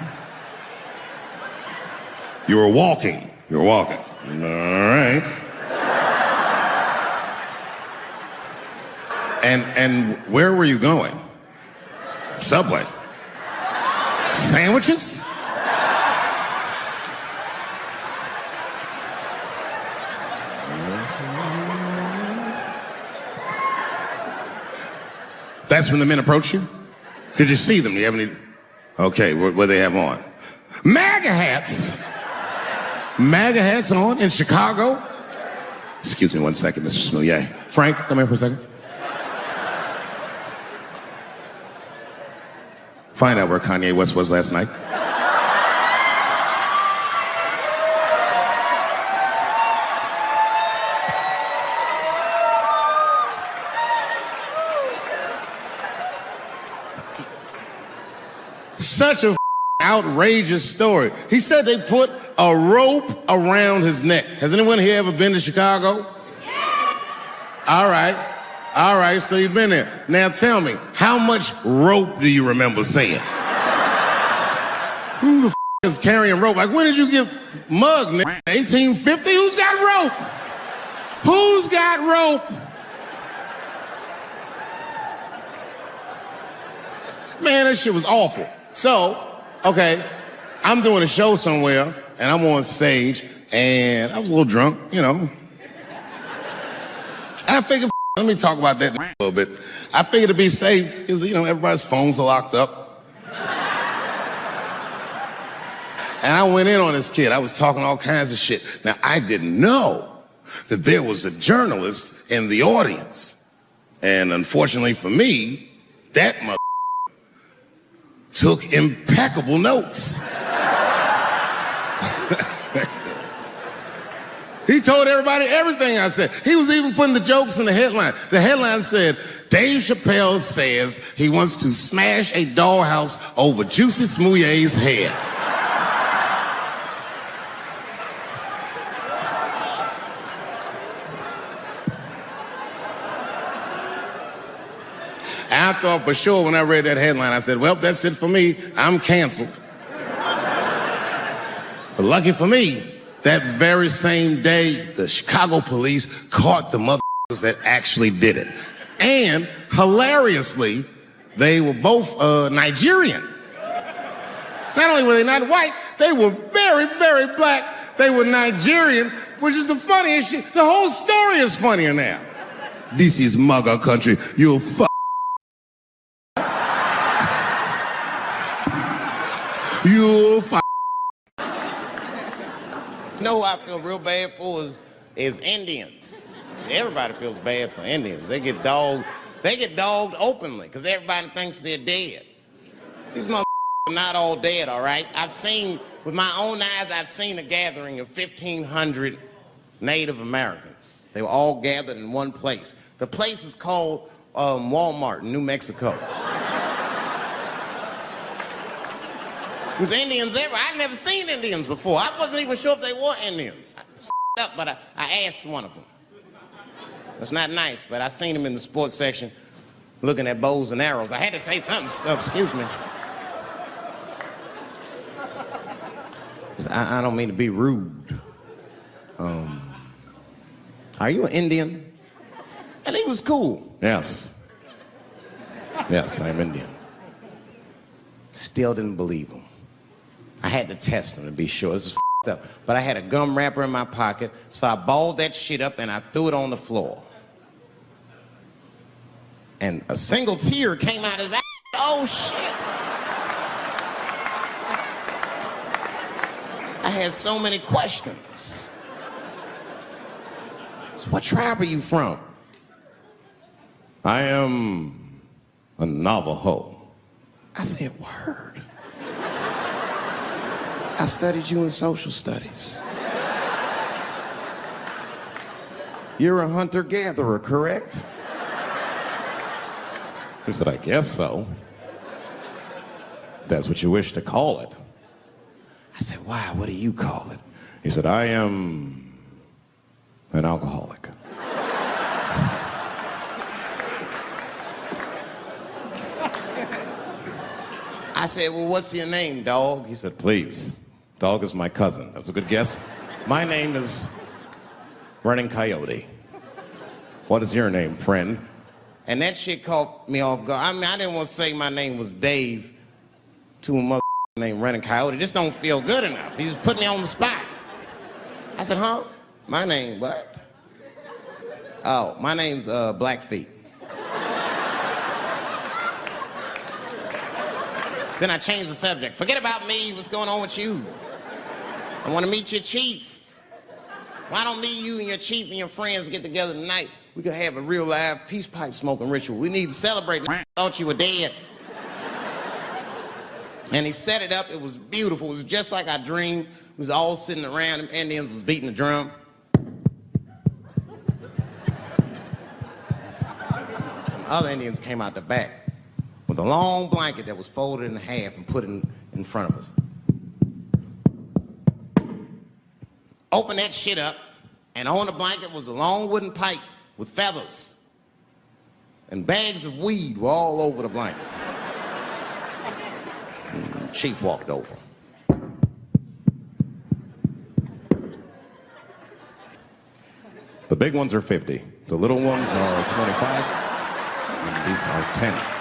You were walking. You were walking. All right. And where were you going? Subway. Sandwiches? That's when the men approached you? Did you see them? Do you have any? Okay, what do they have on? MAGA hats. MAGA hats on in Chicago. Excuse me one second, Mr. Smouye. Frank, come here for a second. Find out where Kanye West was last night. Such a outrageous story. He said they put a rope around his neck. Has anyone here ever been to Chicago? Yeah. All right, so you've been there. Now tell me, how much rope do you remember seeing? Who the is carrying rope? Like, when did you get mugged, nigga? 1850? Who's got rope? Who's got rope? Man, that shit was awful. So, okay, I'm doing a show somewhere, and I'm on stage, and I was a little drunk, you know. And I figured, let me talk about that a little bit. I figured to be safe, because, you know, everybody's phones are locked up. And I went in on this kid. I was talking all kinds of shit. Now, I didn't know that there was a journalist in the audience. And unfortunately for me, that mother took impeccable notes. He told everybody everything I said. He was even putting the jokes in the headline. The headline said, Dave Chappelle says he wants to smash a dollhouse over Juicy Smouye's head. And I thought for sure when I read that headline, I said, well, that's it for me. I'm canceled. But lucky for me, that very same day, the Chicago police caught the motherfuckers that actually did it. And hilariously, they were both Nigerian. Not only were they not white, they were very, very black. They were Nigerian, which is the funniest shit. The whole story is funnier now. This is MAGA country. You fuck. You fuck. You know who I feel real bad for is Indians. Everybody feels bad for Indians. They get dogged openly because everybody thinks they're dead. These motherfuckers are not all dead, all right? With my own eyes, I've seen a gathering of 1,500 Native Americans. They were all gathered in one place. The place is called Walmart in New Mexico. There's Indians everywhere. I'd never seen Indians before. I wasn't even sure if they were Indians. It's up, but I asked one of them. It's not nice, but I seen him in the sports section looking at bows and arrows. I had to say something. Excuse me. I don't mean to be rude. Are you an Indian? And he was cool. Yes. Yes, I'm Indian. Still didn't believe him. I had to test him to be sure. This is up. But I had a gum wrapper in my pocket, so I balled that shit up and I threw it on the floor. And a single tear came out his ass. Oh, shit. I had so many questions. So what tribe are you from? I am a Navajo. I said, word. I studied you in social studies. You're a hunter-gatherer, correct? He said, I guess so. That's what you wish to call it. I said, why? What do you call it? He said, I am an alcoholic. I said, well, what's your name, dog? He said, please. Dog is my cousin. That was a good guess. My name is Running Coyote. What is your name, friend? And that shit caught me off guard. I mean, I didn't want to say my name was Dave to a mother named Running Coyote. This don't feel good enough. He just put me on the spot. I said, huh? My name, what? Oh, my name's Blackfeet. Then I changed the subject. Forget about me. What's going on with you? I want to meet your chief. Why don't me, you, and your chief and your friends get together tonight? We could have a real live peace pipe smoking ritual. We need to celebrate. I thought you were dead. And he set it up. It was beautiful. It was just like I dreamed. We was all sitting around. Them Indians was beating the drum. Some other Indians came out the back with a long blanket that was folded in half and put in front of us. Open that shit up, and on the blanket was a long wooden pipe with feathers. And bags of weed were all over the blanket. Chief walked over. The big ones are 50. The little ones are 25. And these are 10.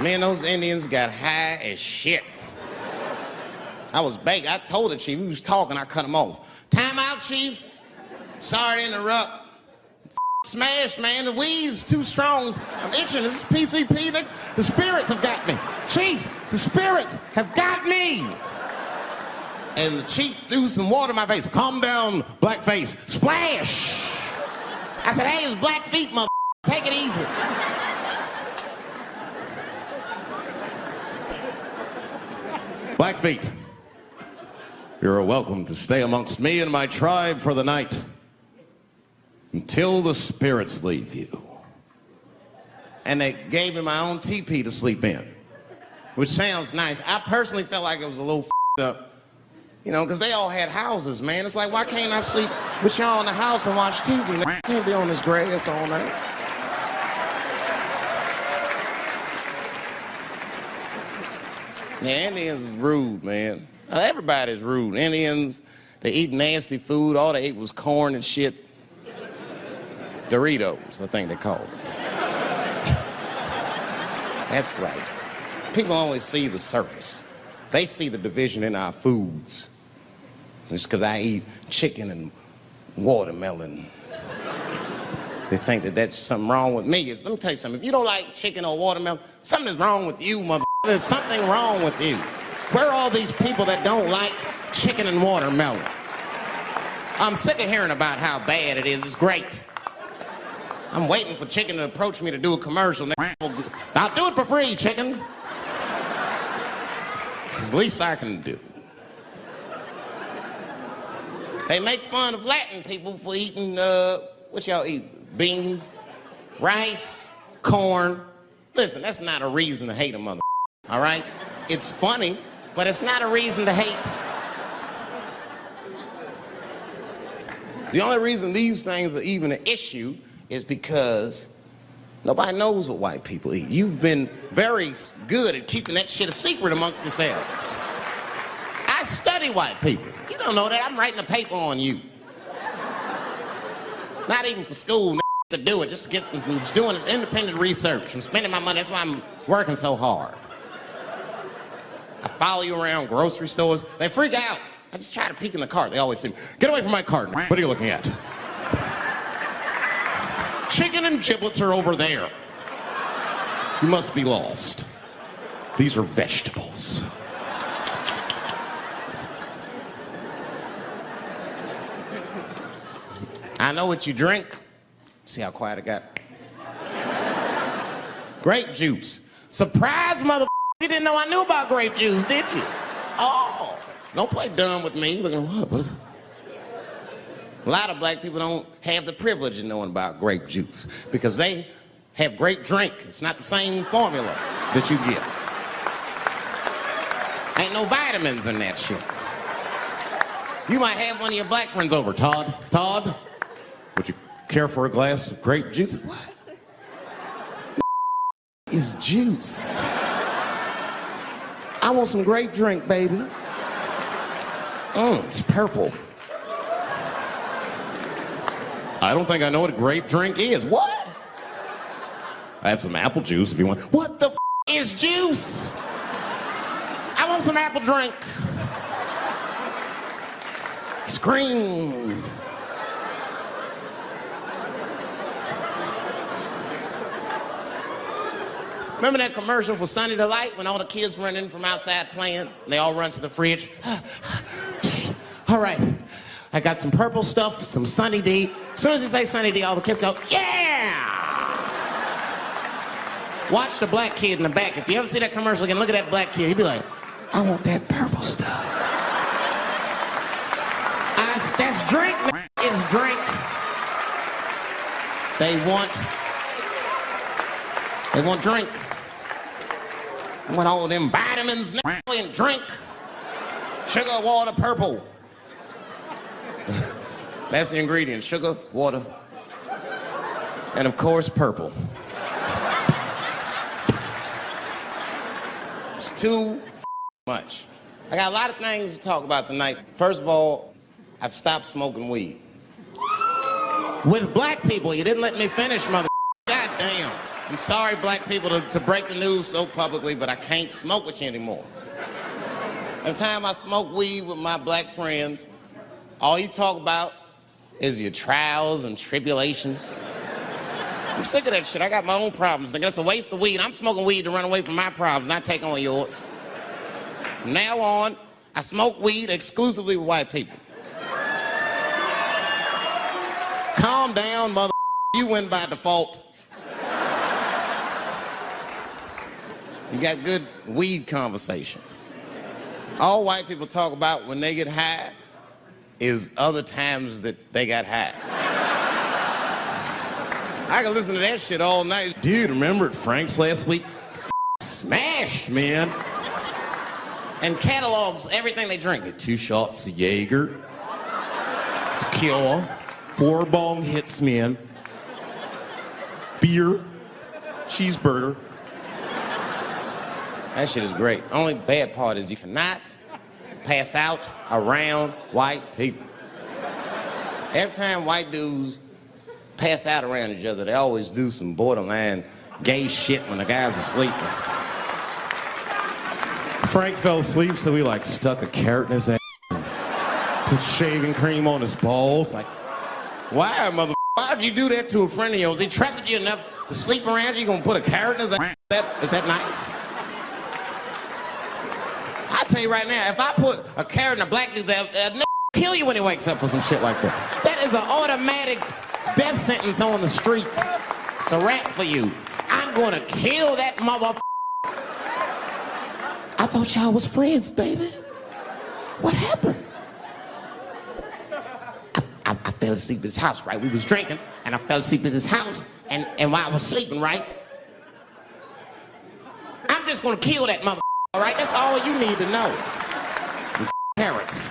Me and those Indians got high as shit. I was baked. I told the chief, he was talking, I cut him off. Time out, chief. Sorry to interrupt. Smash, man. The weed's too strong. I'm itching. This is PCP. The spirits have got me. Chief, the spirits have got me. And the chief threw some water in my face. Calm down, blackface. Splash. I said, hey, it's Blackfeet, mother. Take it easy. Blackfeet, you're welcome to stay amongst me and my tribe for the night until the spirits leave you. And they gave me my own teepee to sleep in, which sounds nice. I personally felt like it was a little f***ed up, you know, because they all had houses, man. It's like, why can't I sleep with y'all in the house and watch TV? I can't be on this grass all night. Yeah, Indians is rude, man. Everybody's rude. Indians, they eat nasty food. All they ate was corn and shit. Doritos, I think they call it. That's right. People only see the surface. They see the division in our foods. It's because I eat chicken and watermelon. They think that that's something wrong with me. Let me tell you something. If you don't like chicken or watermelon, something is wrong with you, mother. There's something wrong with you. Where are all these people that don't like chicken and watermelon? I'm sick of hearing about how bad it is. It's great. I'm waiting for chicken to approach me to do a commercial. I'll do it for free, chicken. It's the least I can do. They make fun of Latin people for eating, what y'all eat? Beans, rice, corn. Listen, that's not a reason to hate a mother. All right? It's funny, but it's not a reason to hate. The only reason these things are even an issue is because nobody knows what white people eat. You've been very good at keeping that shit a secret amongst yourselves. I study white people. You don't know that. I'm writing a paper on you. Not even for school to do it, just to get, I'm just doing this independent research. I'm spending my money, that's why I'm working so hard. I follow you around grocery stores. They freak out. I just try to peek in the cart. They always say, get away from my cart. What are you looking at? Chicken and giblets are over there. You must be lost. These are vegetables. I know what you drink. See how quiet it got? Grape juice. Surprise, mother. You didn't know I knew about grape juice, did you? Oh, don't play dumb with me. Looking at what is it? A lot of black people don't have the privilege of knowing about grape juice because they have grape drink. It's not the same formula that you get. Ain't no vitamins in that shit. You might have one of your black friends over. Todd, would you care for a glass of grape juice? What? Is juice. I want some grape drink, baby. It's purple. I don't think I know what a grape drink is. What? I have some apple juice if you want. What the is juice? I want some apple drink. Scream. Remember that commercial for Sunny Delight when all the kids run in from outside playing? And they all run to the fridge. All right, I got some purple stuff, some Sunny D. As soon as you say Sunny D, all the kids go, yeah! Watch the black kid in the back. If you ever see that commercial again, look at that black kid. He'd be like, I want that purple stuff. That's drink, it's drink. They want drink. I want all them vitamins and drink. Sugar, water, purple. That's the ingredient, sugar, water, and of course, purple. It's too much. I got a lot of things to talk about tonight. First of all, I've stopped smoking weed. With black people, you didn't let me finish, mother. God damn. I'm sorry, black people, to break the news so publicly, but I can't smoke with you anymore. Every time I smoke weed with my black friends, all you talk about is your trials and tribulations. I'm sick of that shit. I got my own problems. That's a waste of weed. I'm smoking weed to run away from my problems, not take on yours. From now on, I smoke weed exclusively with white people. Calm down, mother. You win by default. You got good weed conversation. All white people talk about when they get high is other times that they got high. I can listen to that shit all night. Dude, remember at Frank's last week? Smashed, man. And catalogs everything they drink. 2 shots of Jaeger, tequila, 4 bong hits, man, beer, cheeseburger. That shit is great. Only bad part is you cannot pass out around white people. Every time white dudes pass out around each other, they always do some borderline gay shit when the guy's asleep. Frank fell asleep, so he like stuck a carrot in his ass, put shaving cream on his balls. Like, why, mother? Why'd you do that to a friend of yours? He trusted you enough to sleep around you. You gonna put a carrot in his ass? Is that nice? I tell you right now, if I put a carrot in a black dude's ass, they'll kill you when he wakes up for some shit like that. That is an automatic death sentence on the street. It's a rap for you. I'm gonna kill that motherfucker. I thought y'all was friends, baby. What happened? I fell asleep at his house, right? We was drinking, and I fell asleep at his house, and while I was sleeping, right? I'm just gonna kill that motherfucker, all right? That's all you need to know. Parrots.